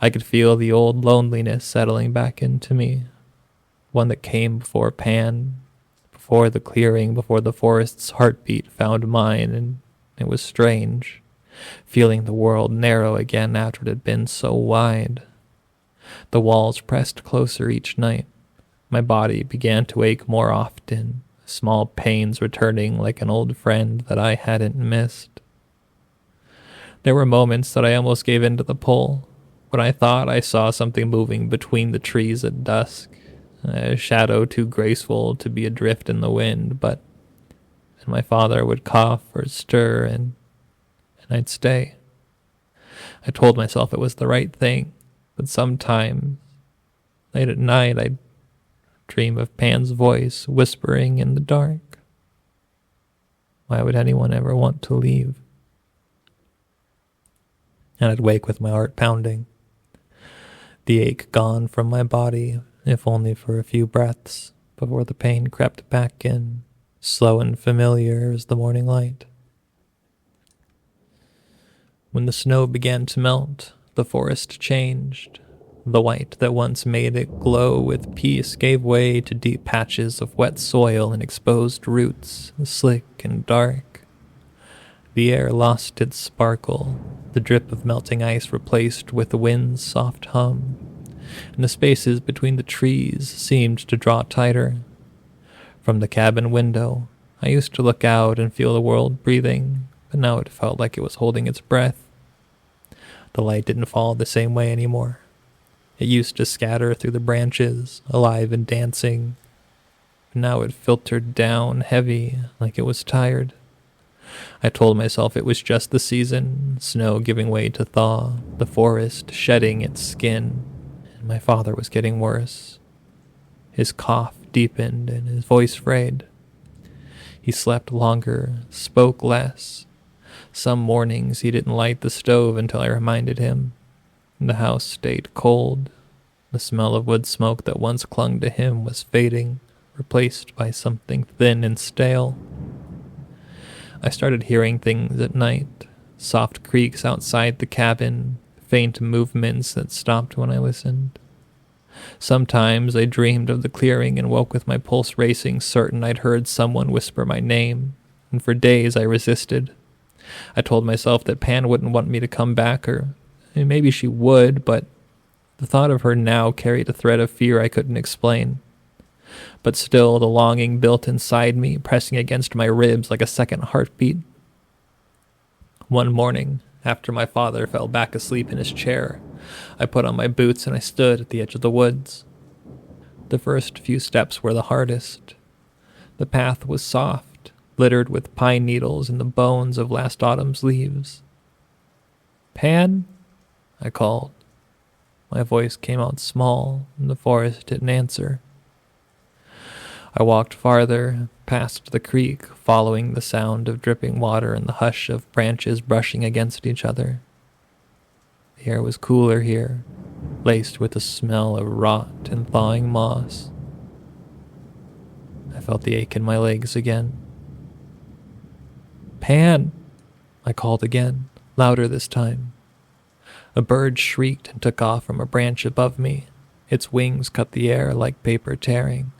I could feel the old loneliness settling back into me, one that came before Pan, before the clearing, before the forest's heartbeat found mine, and it was strange, feeling the world narrow again after it had been so wide. The walls pressed closer each night. My body began to ache more often, small pains returning like an old friend that I hadn't missed. There were moments that I almost gave in to the pull, when I thought I saw something moving between the trees at dusk, a shadow too graceful to be adrift in the wind, but and my father would cough or stir, and I'd stay. I told myself it was the right thing, but sometimes, late at night, I'd dream of Pan's voice whispering in the dark. Why would anyone ever want to leave? And I'd wake with my heart pounding, the ache gone from my body, if only for a few breaths, before the pain crept back in, slow and familiar as the morning light. When the snow began to melt, the forest changed. The white that once made it glow with peace gave way to deep patches of wet soil and exposed roots, slick and dark. The air lost its sparkle, the drip of melting ice replaced with the wind's soft hum, and the spaces between the trees seemed to draw tighter. From the cabin window, I used to look out and feel the world breathing, but now it felt like it was holding its breath. The light didn't fall the same way anymore. It used to scatter through the branches, alive and dancing. But now it filtered down, heavy, like it was tired. I told myself it was just the season, snow giving way to thaw, the forest shedding its skin, and my father was getting worse. His cough deepened and his voice frayed. He slept longer, spoke less. Some mornings he didn't light the stove until I reminded him. The house stayed cold. The smell of wood smoke that once clung to him was fading, replaced by something thin and stale. I started hearing things at night, soft creaks outside the cabin, faint movements that stopped when I listened. Sometimes I dreamed of the clearing and woke with my pulse racing, certain I'd heard someone whisper my name, and for days I resisted. I told myself that Pan wouldn't want me to come back, or maybe she would, but the thought of her now carried a thread of fear I couldn't explain. But still, the longing built inside me, pressing against my ribs like a second heartbeat. One morning, after my father fell back asleep in his chair, I put on my boots and I stood at the edge of the woods. The first few steps were the hardest. The path was soft, littered with pine needles and the bones of last autumn's leaves. "Pan?" I called. My voice came out small, and the forest didn't answer. I walked farther, past the creek, following the sound of dripping water and the hush of branches brushing against each other. The air was cooler here, laced with the smell of rot and thawing moss. I felt the ache in my legs again. "Pan!" I called again, louder this time. A bird shrieked and took off from a branch above me. Its wings cut the air like paper tearing.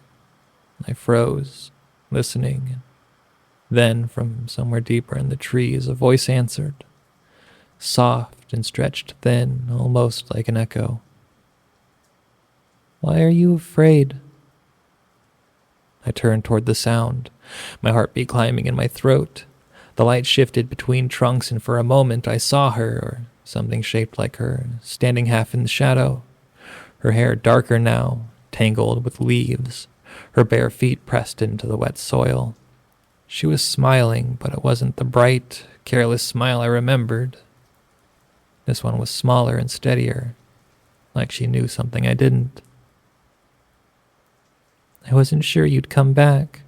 I froze, listening. Then, from somewhere deeper in the trees, a voice answered, soft and stretched thin, almost like an echo. "Why are you afraid?" I turned toward the sound, my heartbeat climbing in my throat. The light shifted between trunks, and for a moment I saw her, or something shaped like her, standing half in the shadow. Her hair darker now, tangled with leaves, her bare feet pressed into the wet soil. She was smiling, but it wasn't the bright, careless smile I remembered. This one was smaller and steadier, like she knew something I didn't. "I wasn't sure you'd come back,"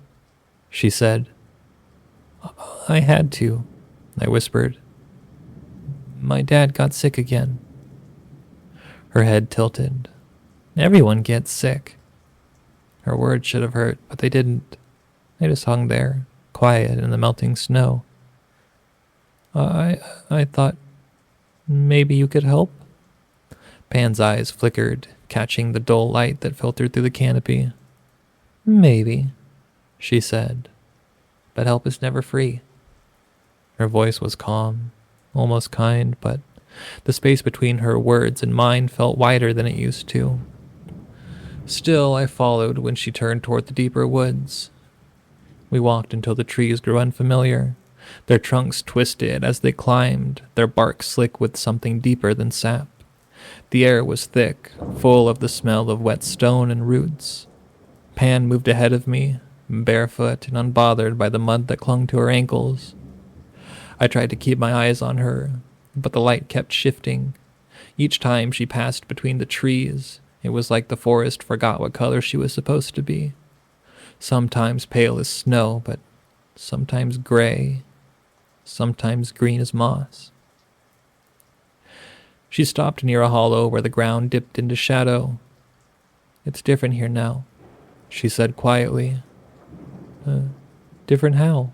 she said. "I had to," I whispered. "My dad got sick again." Her head tilted. "Everyone gets sick." Her words should have hurt, but they didn't. They just hung there, quiet in the melting snow. I thought maybe you could help?" Pan's eyes flickered, catching the dull light that filtered through the canopy. "Maybe," she said, "but help is never free." Her voice was calm, almost kind, but the space between her words and mine felt wider than it used to. Still, I followed when she turned toward the deeper woods. We walked until the trees grew unfamiliar. Their trunks twisted as they climbed, their bark slick with something deeper than sap. The air was thick, full of the smell of wet stone and roots. Pan moved ahead of me, barefoot and unbothered by the mud that clung to her ankles. I tried to keep my eyes on her, but the light kept shifting. Each time she passed between the trees, it was like the forest forgot what color she was supposed to be. Sometimes pale as snow, but sometimes gray, sometimes green as moss. She stopped near a hollow where the ground dipped into shadow. "It's different here now," she said quietly. Different how?"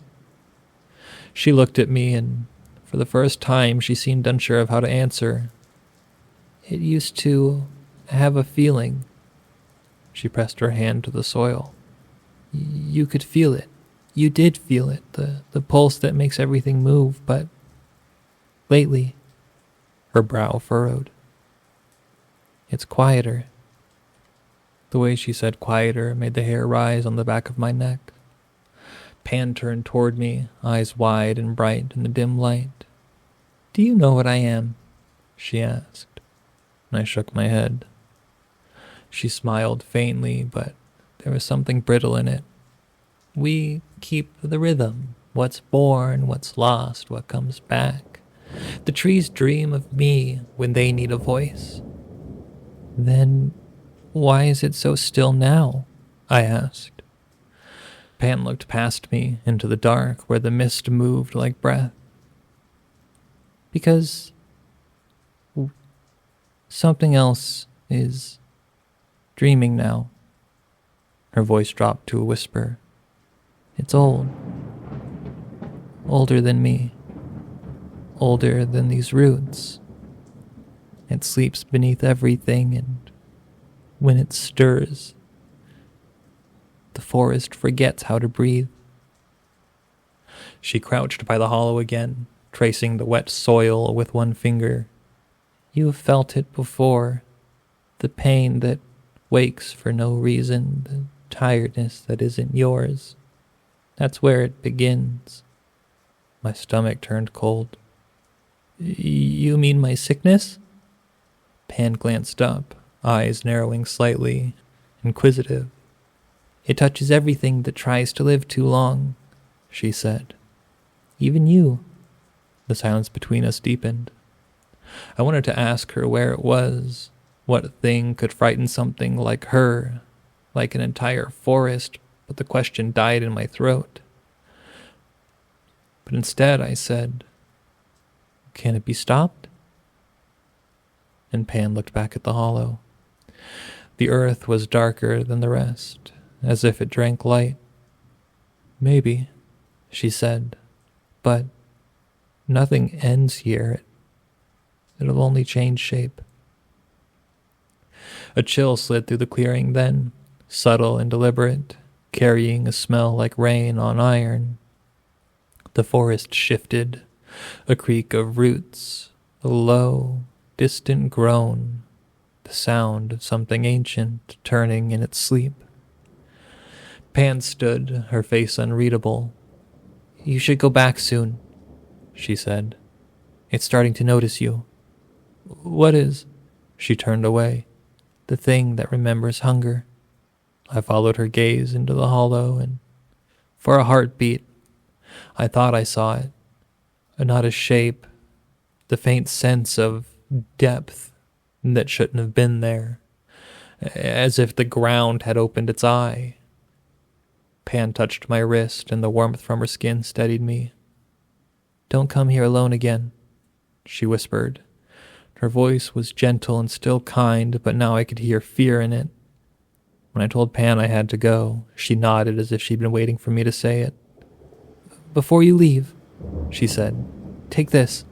She looked at me, and for the first time she seemed unsure of how to answer. "It used to have a feeling." She pressed her hand to the soil. "You could feel it. You did feel it, the pulse that makes everything move, but lately," her brow furrowed, "it's quieter." The way she said quieter made the hair rise on the back of my neck. Pan turned toward me, eyes wide and bright in the dim light. "Do you know what I am?" she asked, and I shook my head. She smiled faintly, but there was something brittle in it. "We keep the rhythm, what's born, what's lost, what comes back. The trees dream of me when they need a voice." "Then why is it so still now?" I asked. Pan looked past me into the dark where the mist moved like breath. "Because something else is dreaming now." Her voice dropped to a whisper. "It's old. Older than me. Older than these roots. It sleeps beneath everything, and when it stirs, the forest forgets how to breathe." She crouched by the hollow again, tracing the wet soil with one finger. "You have felt it before. The pain that wakes for no reason, the tiredness that isn't yours. That's where it begins." My stomach turned cold. "You mean my sickness?" Pan glanced up, eyes narrowing slightly, inquisitive. "It touches everything that tries to live too long," she said. Even you. The silence between us deepened. I wanted to ask her where it was. What thing could frighten something like her, like an entire forest, but the question died in my throat. But instead I said, "Can it be stopped?" And Pan looked back at the hollow. The earth was darker than the rest, as if it drank light. "Maybe," she said, "but nothing ends here. It'll only change shape." A chill slid through the clearing then, subtle and deliberate, carrying a smell like rain on iron. The forest shifted, a creak of roots, a low, distant groan, the sound of something ancient turning in its sleep. Pan stood, her face unreadable. "You should go back soon," she said. "It's starting to notice you." "What is?" She turned away. "The thing that remembers hunger." I followed her gaze into the hollow, and for a heartbeat, I thought I saw it. Not a shape, the faint sense of depth that shouldn't have been there, as if the ground had opened its eye. Pan touched my wrist, and the warmth from her skin steadied me. "Don't come here alone again," she whispered. Her voice was gentle and still kind, but now I could hear fear in it. When I told Pan I had to go, she nodded as if she'd been waiting for me to say it. "Before you leave," she said, "take this."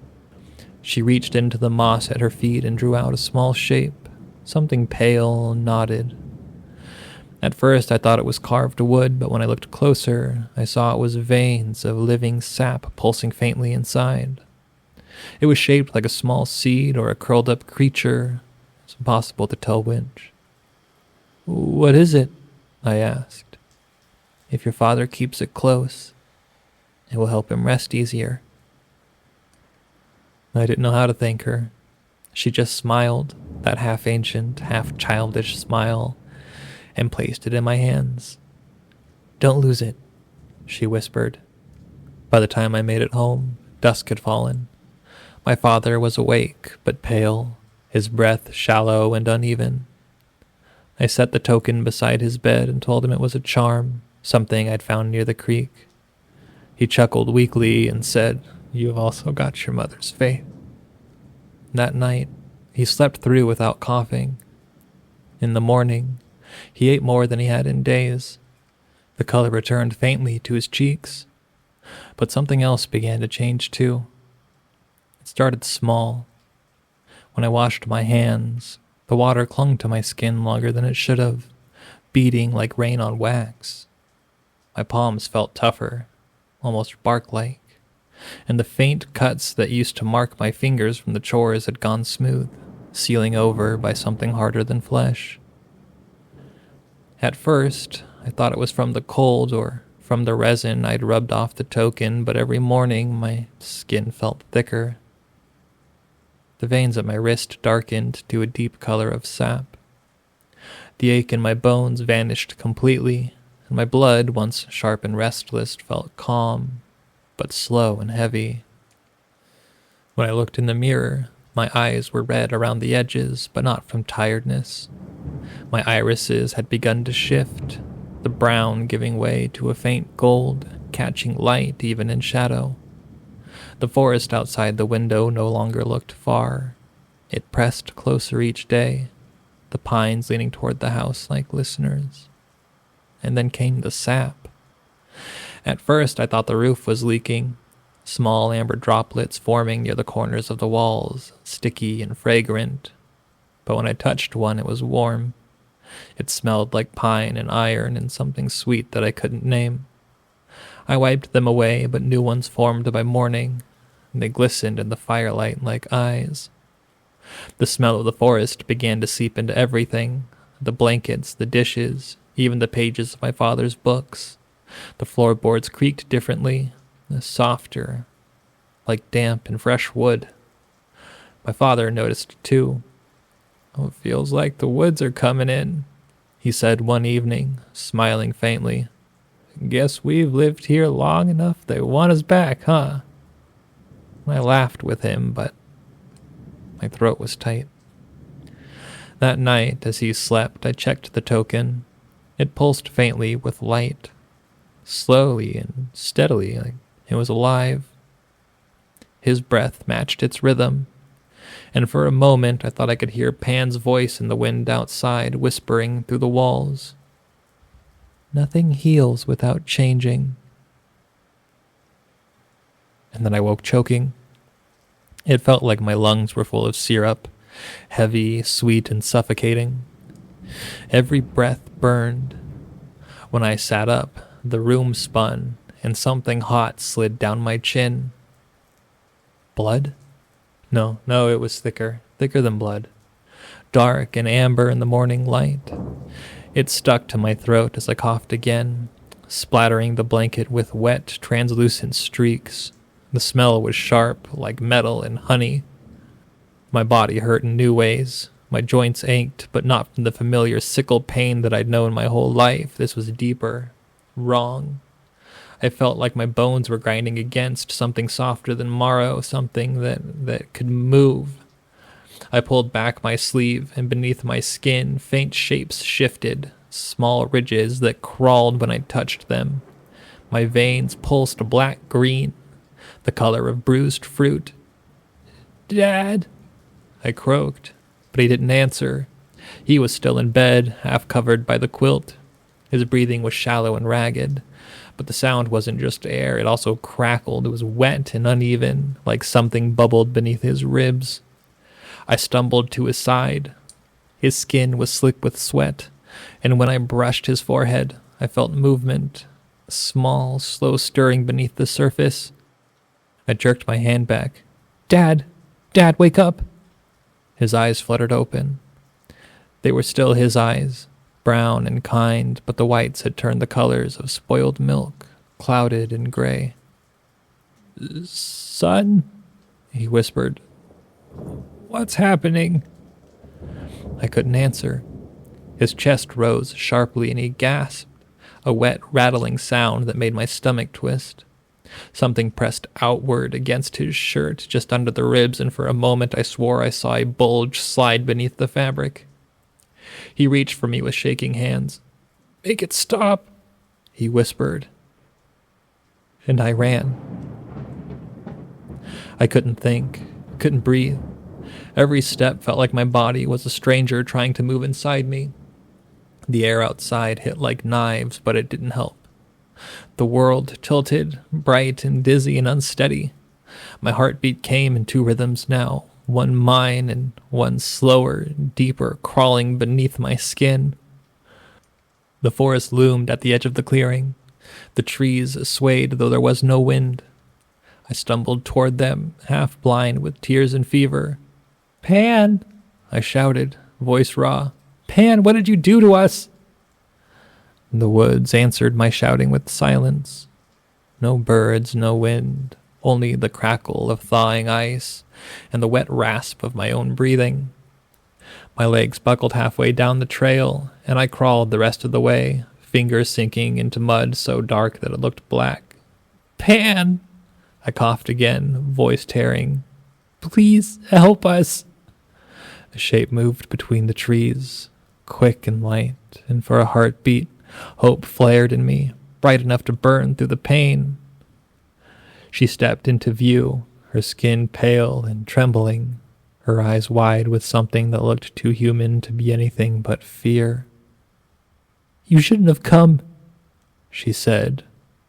She reached into the moss at her feet and drew out a small shape, something pale and knotted. At first I thought it was carved wood, but when I looked closer, I saw it was veins of living sap pulsing faintly inside. It was shaped like a small seed or a curled-up creature. It's impossible to tell which. "What is it?" I asked. "If your father keeps it close, it will help him rest easier." I didn't know how to thank her. She just smiled, that half-ancient, half-childish smile, and placed it in my hands. "Don't lose it," she whispered. By the time I made it home, dusk had fallen. My father was awake, but pale, his breath shallow and uneven. I set the token beside his bed and told him it was a charm, something I'd found near the creek. He chuckled weakly and said, "You've also got your mother's faith." That night, he slept through without coughing. In the morning, he ate more than he had in days. The color returned faintly to his cheeks. But something else began to change too. It started small. When I washed my hands, the water clung to my skin longer than it should have, beating like rain on wax. My palms felt tougher, almost bark-like, and the faint cuts that used to mark my fingers from the chores had gone smooth, sealing over by something harder than flesh. At first, I thought it was from the cold or from the resin I'd rubbed off the token, but every morning my skin felt thicker. The veins at my wrist darkened to a deep color of sap. The ache in my bones vanished completely, and my blood, once sharp and restless, felt calm, but slow and heavy. When I looked in the mirror, my eyes were red around the edges, but not from tiredness. My irises had begun to shift, the brown giving way to a faint gold, catching light even in shadow. The forest outside the window no longer looked far. It pressed closer each day, the pines leaning toward the house like listeners. And then came the sap. At first I thought the roof was leaking, small amber droplets forming near the corners of the walls, sticky and fragrant. But when I touched one, it was warm. It smelled like pine and iron and something sweet that I couldn't name. I wiped them away, but new ones formed by morning. They glistened in the firelight like eyes. The smell of the forest began to seep into everything, the blankets, the dishes, even the pages of my father's books. The floorboards creaked differently, softer, like damp and fresh wood. My father noticed too. "Oh, it feels like the woods are coming in," he said one evening, smiling faintly. Guess we've lived here long enough they want us back, huh? I laughed with him, but my throat was tight. That night, as he slept, I checked the token. It pulsed faintly with light, slowly and steadily, like it was alive. His breath matched its rhythm, and for a moment I thought I could hear Pan's voice in the wind outside, whispering through the walls. Nothing heals without changing. And then I woke choking. It felt like my lungs were full of syrup, heavy, sweet, and suffocating. Every breath burned. When I sat up, the room spun, and something hot slid down my chin. Blood? No, it was thicker than blood. Dark and amber in the morning light. It stuck to my throat as I coughed again, splattering the blanket with wet, translucent streaks. The smell was sharp, like metal and honey. My body hurt in new ways. My joints ached, but not from the familiar sickle pain that I'd known my whole life. This was deeper, wrong. I felt like my bones were grinding against something softer than marrow, something that could move. I pulled back my sleeve, and beneath my skin, faint shapes shifted, small ridges that crawled when I touched them. My veins pulsed black-green, the color of bruised fruit. "Dad!" I croaked, but he didn't answer. He was still in bed, half covered by the quilt. His breathing was shallow and ragged, but the sound wasn't just air, it also crackled. It was wet and uneven, like something bubbled beneath his ribs. I stumbled to his side. His skin was slick with sweat, and when I brushed his forehead, I felt movement, a small, slow stirring beneath the surface. I jerked my hand back. Dad, wake up!" His eyes fluttered open. They were still his eyes, brown and kind, but the whites had turned the colors of spoiled milk, clouded and gray. "Son," he whispered. "What's happening?" I couldn't answer. His chest rose sharply and he gasped, a wet, rattling sound that made my stomach twist. Something pressed outward against his shirt just under the ribs, and for a moment I swore I saw a bulge slide beneath the fabric. He reached for me with shaking hands. "Make it stop," he whispered. And I ran. I couldn't think, couldn't breathe. Every step felt like my body was a stranger trying to move inside me. The air outside hit like knives, but it didn't help. The world tilted, bright and dizzy and unsteady. My heartbeat came in two rhythms now, one mine and one slower, deeper, crawling beneath my skin. The forest loomed at the edge of the clearing. The trees swayed though there was no wind. I stumbled toward them, half blind with tears and fever. "Pan!" I shouted, voice raw. "Pan, what did you do to us?" The woods answered my shouting with silence. No birds, no wind, only the crackle of thawing ice and the wet rasp of my own breathing. My legs buckled halfway down the trail, and I crawled the rest of the way, fingers sinking into mud so dark that it looked black. "Pan!" I coughed again, voice tearing. "Please help us." A shape moved between the trees, quick and light, and for a heartbeat, hope flared in me, bright enough to burn through the pain. She stepped into view, her skin pale and trembling, her eyes wide with something that looked too human to be anything but fear. "You shouldn't have come," she said,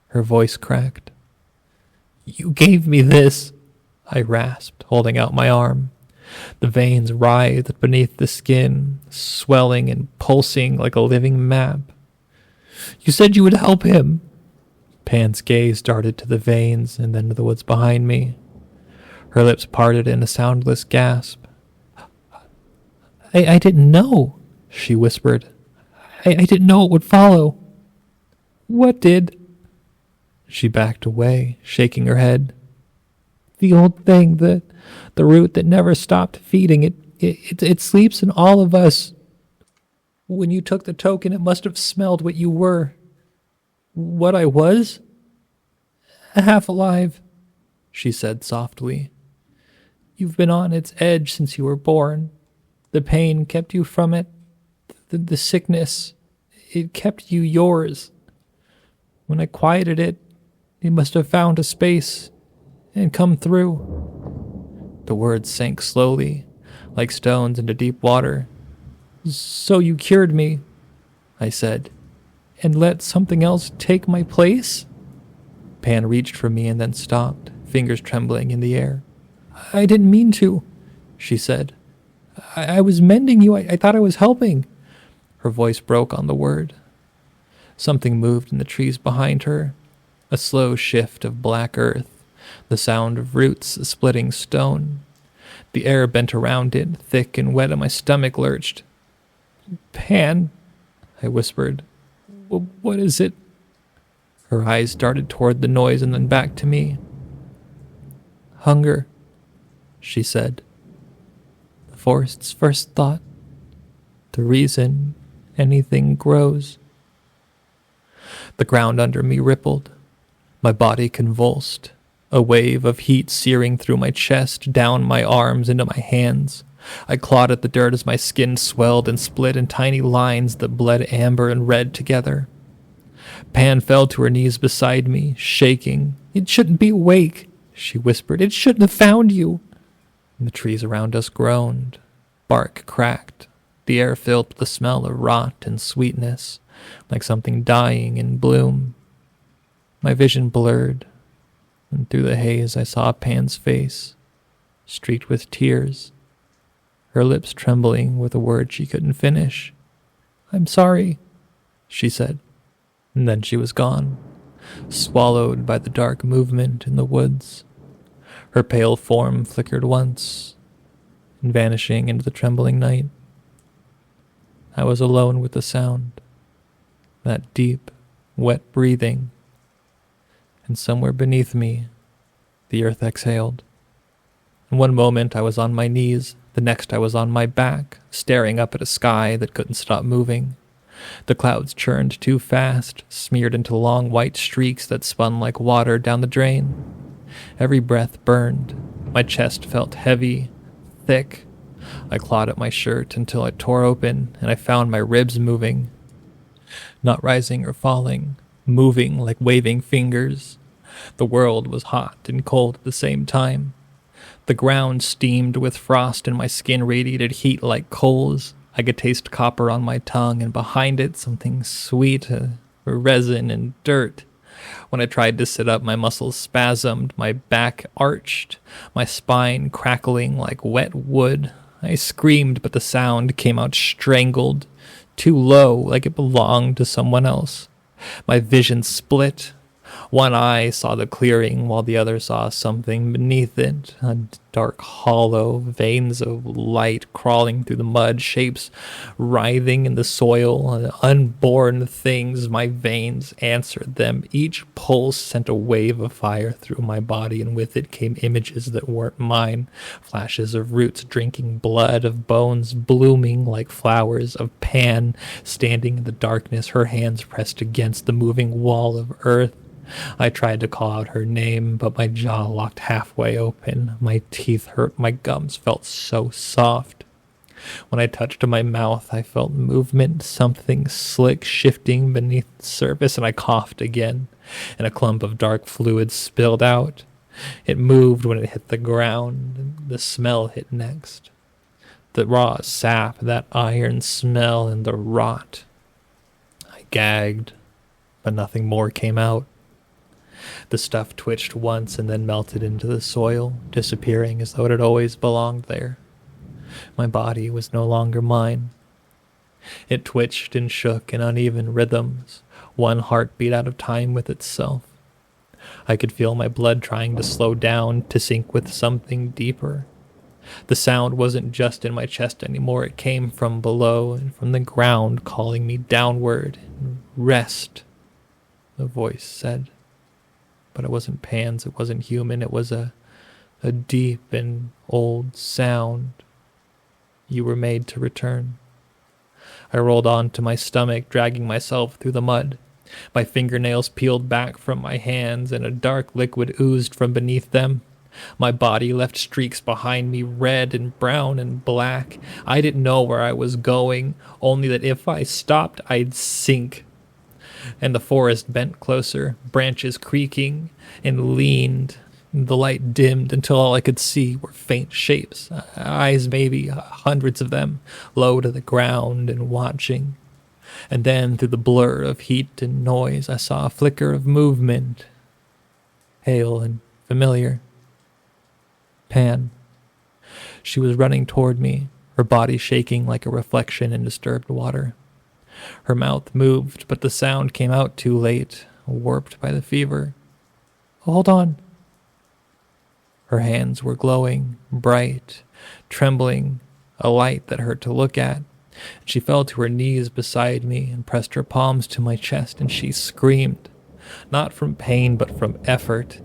her voice cracked. "You gave me this," I rasped, holding out my arm. The veins writhed beneath the skin, swelling and pulsing like a living map. "You said you would help him." Pan's gaze darted to the veins and then to the woods behind me. Her lips parted in a soundless gasp. I didn't know," she whispered. I didn't know it would follow." "What did?" She backed away, shaking her head. "The old thing, the root that never stopped feeding. It sleeps in all of us. When you took the token, it must have smelled what you were." What I was? Half alive, she said softly. You've been on its edge since you were born. The pain kept you from it. The sickness, it kept you yours. When I quieted it, it must have found a space and come through. The words sank slowly, like stones into deep water. So you cured me, I said, and let something else take my place? Pan reached for me and then stopped, fingers trembling in the air. I didn't mean to, she said. I was mending you. I thought I was helping. Her voice broke on the word. Something moved in the trees behind her, a slow shift of black earth, the sound of roots splitting stone. The air bent around it, thick and wet, and my stomach lurched. Pan, I whispered. What is it? Her eyes darted toward the noise and then back to me. Hunger, she said. The forest's first thought. The reason anything grows. The ground under me rippled. My body convulsed. A wave of heat searing through my chest, down my arms, into my hands. I clawed at the dirt as my skin swelled and split in tiny lines that bled amber and red together. Pan fell to her knees beside me, shaking. It shouldn't be awake, she whispered. It shouldn't have found you. And the trees around us groaned. Bark cracked. The air filled with the smell of rot and sweetness, like something dying in bloom. My vision blurred, and through the haze I saw Pan's face, streaked with tears, her lips trembling with a word she couldn't finish. I'm sorry, she said, and then she was gone, swallowed by the dark movement in the woods. Her pale form flickered once, and vanishing into the trembling night. I was alone with the sound, that deep, wet breathing, and somewhere beneath me, the earth exhaled. In one moment I was on my knees, the next I was on my back, staring up at a sky that couldn't stop moving. The clouds churned too fast, smeared into long white streaks that spun like water down the drain. Every breath burned. My chest felt heavy, thick. I clawed at my shirt until it tore open, and I found my ribs moving. Not rising or falling, moving like waving fingers. The world was hot and cold at the same time. The ground steamed with frost, and my skin radiated heat like coals. I could taste copper on my tongue, and behind it something sweet, resin and dirt. When I tried to sit up, my muscles spasmed, my back arched, my spine crackling like wet wood. I screamed, but the sound came out strangled, too low, like it belonged to someone else. My vision split. One eye saw the clearing, while the other saw something beneath it, a dark hollow, veins of light crawling through the mud, shapes writhing in the soil, unborn things. My veins answered them. Each pulse sent a wave of fire through my body, and with it came images that weren't mine, flashes of roots drinking blood, of bones blooming like flowers, of Pan standing in the darkness, her hands pressed against the moving wall of earth. I tried to call out her name, but my jaw locked halfway open. My teeth hurt, my gums felt so soft. When I touched my mouth, I felt movement, something slick shifting beneath the surface, and I coughed again, and a clump of dark fluid spilled out. It moved when it hit the ground, and the smell hit next. The raw sap, that iron smell, and the rot. I gagged, but nothing more came out. The stuff twitched once and then melted into the soil, disappearing as though it had always belonged there. My body was no longer mine. It twitched and shook in uneven rhythms, one heartbeat out of time with itself. I could feel my blood trying to slow down, to sync with something deeper. The sound wasn't just in my chest anymore. It came from below and from the ground, calling me downward. Rest, the voice said. But it wasn't Pan's, it wasn't human, it was a deep and old sound. You were made to return. I rolled onto my stomach, dragging myself through the mud. My fingernails peeled back from my hands, and a dark liquid oozed from beneath them. My body left streaks behind me, red and brown and black. I didn't know where I was going, only that if I stopped, I'd sink. And the forest bent closer, branches creaking, and leaned. The light dimmed until all I could see were faint shapes, eyes maybe, hundreds of them, low to the ground and watching. And then, through the blur of heat and noise, I saw a flicker of movement, pale and familiar. Pan. She was running toward me, her body shaking like a reflection in disturbed water. Her mouth moved, but the sound came out too late, warped by the fever. Hold on. Her hands were glowing, bright, trembling, a light that hurt to look at. She fell to her knees beside me and pressed her palms to my chest, and she screamed, not from pain but from effort.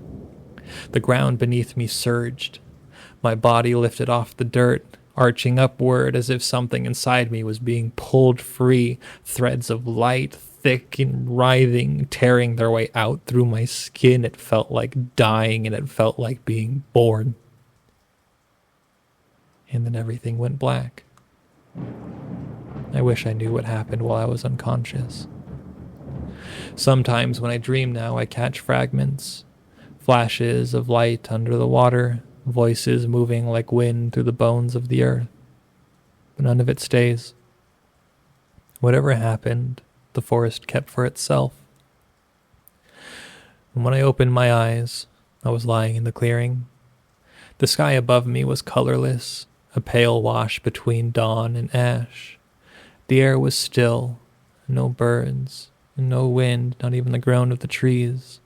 The ground beneath me surged. My body lifted off the dirt, arching upward as if something inside me was being pulled free, threads of light, thick and writhing, tearing their way out through my skin. It felt like dying, and it felt like being born. And then everything went black. I wish I knew what happened while I was unconscious. Sometimes when I dream now, I catch fragments, flashes of light under the water, voices moving like wind through the bones of the earth. But none of it stays. Whatever happened, the forest kept for itself. And when I opened my eyes, I was lying in the clearing. The sky above me was colorless, a pale wash between dawn and ash. The air was still, no birds, and no wind, not even the groan of the trees.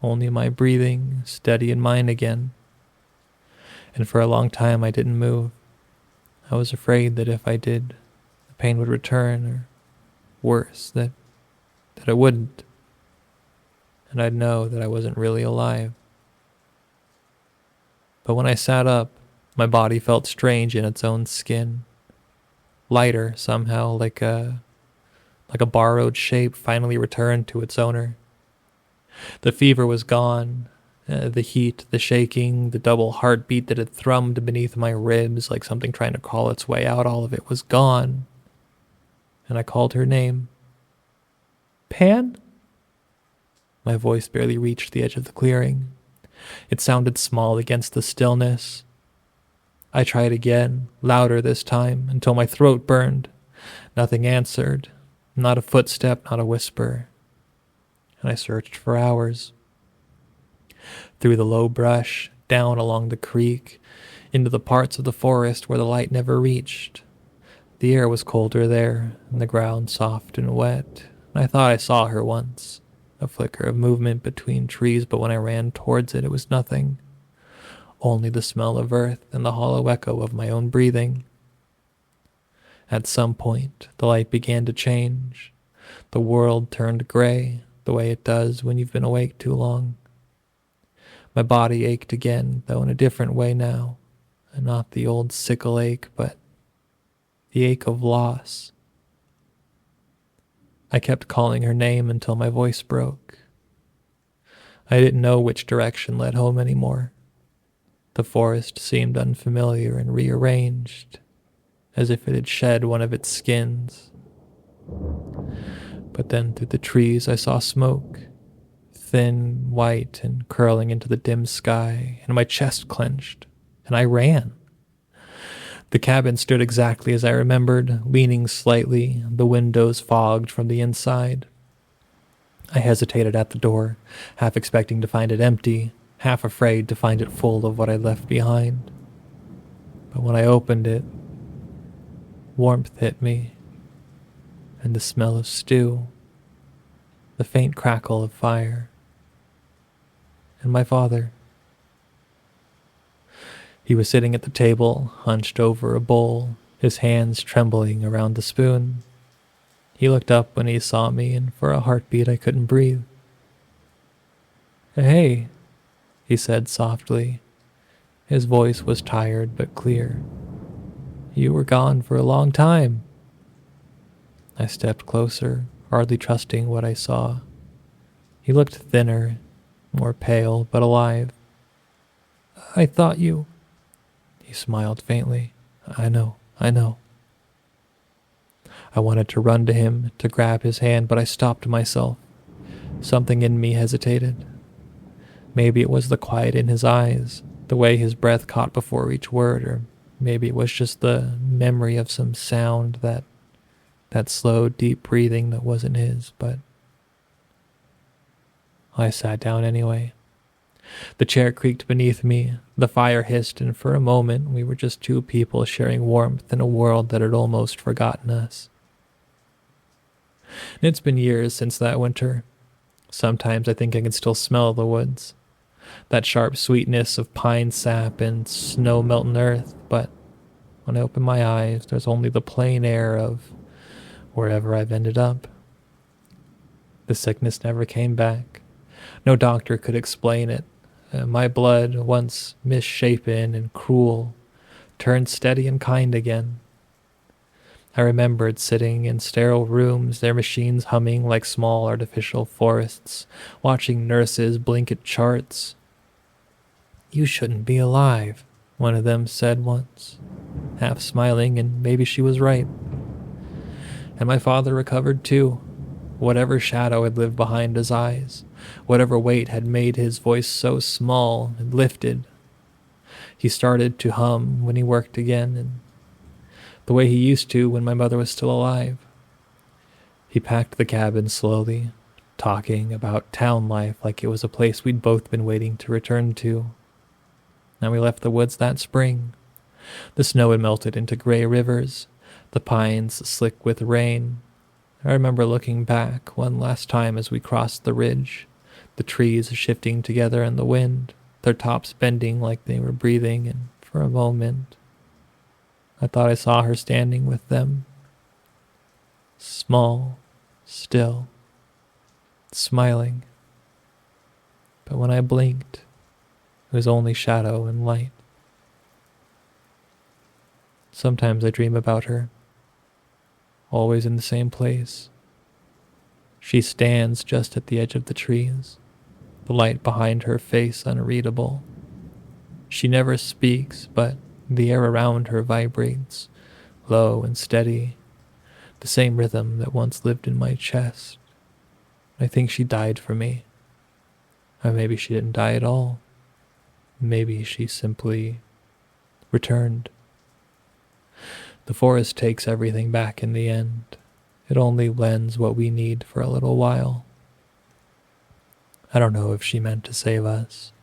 Only my breathing, steady and mine again. And for a long time I didn't move. I was afraid that if I did, the pain would return, or worse, that it wouldn't. And I'd know that I wasn't really alive. But when I sat up, my body felt strange in its own skin. Lighter, somehow, like a borrowed shape finally returned to its owner. The fever was gone. The heat, the shaking, the double heartbeat that had thrummed beneath my ribs like something trying to crawl its way out, all of it was gone. And I called her name. Pan? My voice barely reached the edge of the clearing. It sounded small against the stillness. I tried again, louder this time, until my throat burned. Nothing answered. Not a footstep, not a whisper. And I searched for hours. Through the low brush, down along the creek, into the parts of the forest where the light never reached. The air was colder there, and the ground soft and wet. I thought I saw her once, a flicker of movement between trees, but when I ran towards it, it was nothing. Only the smell of earth and the hollow echo of my own breathing. At some point, the light began to change. The world turned gray, the way it does when you've been awake too long. My body ached again, though in a different way now, and not the old sickle ache, but the ache of loss. I kept calling her name until my voice broke. I didn't know which direction led home anymore. The forest seemed unfamiliar and rearranged, as if it had shed one of its skins. But then through the trees I saw smoke, thin, white, and curling into the dim sky, and my chest clenched, and I ran. The cabin stood exactly as I remembered, leaning slightly, the windows fogged from the inside. I hesitated at the door, half expecting to find it empty, half afraid to find it full of what I'd left behind. But when I opened it, warmth hit me, and the smell of stew, the faint crackle of fire, and my father. He was sitting at the table, hunched over a bowl, his hands trembling around the spoon. He looked up when he saw me, and for a heartbeat I couldn't breathe. "Hey," he said softly. His voice was tired but clear. "You were gone for a long time." I stepped closer, hardly trusting what I saw. He looked thinner, more pale, but alive. "I thought you—" He smiled faintly. I know. I wanted to run to him, to grab his hand, but I stopped myself. Something in me hesitated. Maybe it was the quiet in his eyes, the way his breath caught before each word, or maybe it was just the memory of some sound, that slow, deep breathing that wasn't his, but I sat down anyway. The chair creaked beneath me, the fire hissed, and for a moment we were just two people sharing warmth in a world that had almost forgotten us. It's been years since that winter. Sometimes I think I can still smell the woods, that sharp sweetness of pine sap and snow-melting earth, but when I open my eyes, there's only the plain air of wherever I've ended up. The sickness never came back. No doctor could explain it. My blood, once misshapen and cruel, turned steady and kind again. I remembered sitting in sterile rooms, their machines humming like small artificial forests, watching nurses blink at charts. "You shouldn't be alive," one of them said once, half smiling, and maybe she was right. And my father recovered too. Whatever shadow had lived behind his eyes, whatever weight had made his voice so small, had lifted. He started to hum when he worked again, and the way he used to when my mother was still alive. He packed the cabin slowly, talking about town life like it was a place we'd both been waiting to return to. Now we left the woods that spring. The snow had melted into gray rivers, the pines slick with rain. I remember looking back one last time as we crossed the ridge, the trees shifting together in the wind, their tops bending like they were breathing, and for a moment, I thought I saw her standing with them, small, still, smiling. But when I blinked, it was only shadow and light. Sometimes I dream about her, always in the same place. She stands just at the edge of the trees, the light behind her face unreadable. She never speaks, but the air around her vibrates, low and steady, the same rhythm that once lived in my chest. I think she died for me. Or maybe she didn't die at all. Maybe she simply returned. The forest takes everything back in the end. It only lends what we need for a little while. I don't know if she meant to save us.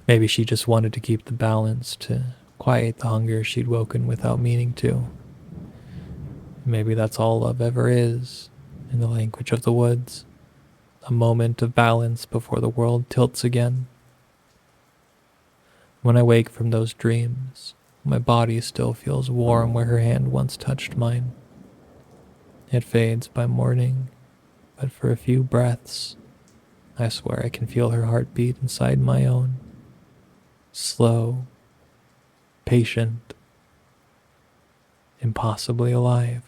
Maybe she just wanted to keep the balance, to quiet the hunger she'd woken without meaning to. Maybe that's all love ever is, in the language of the woods. A moment of balance before the world tilts again. When I wake from those dreams, my body still feels warm where her hand once touched mine. It fades by morning, but for a few breaths, I swear I can feel her heartbeat inside my own. Slow, patient, impossibly alive.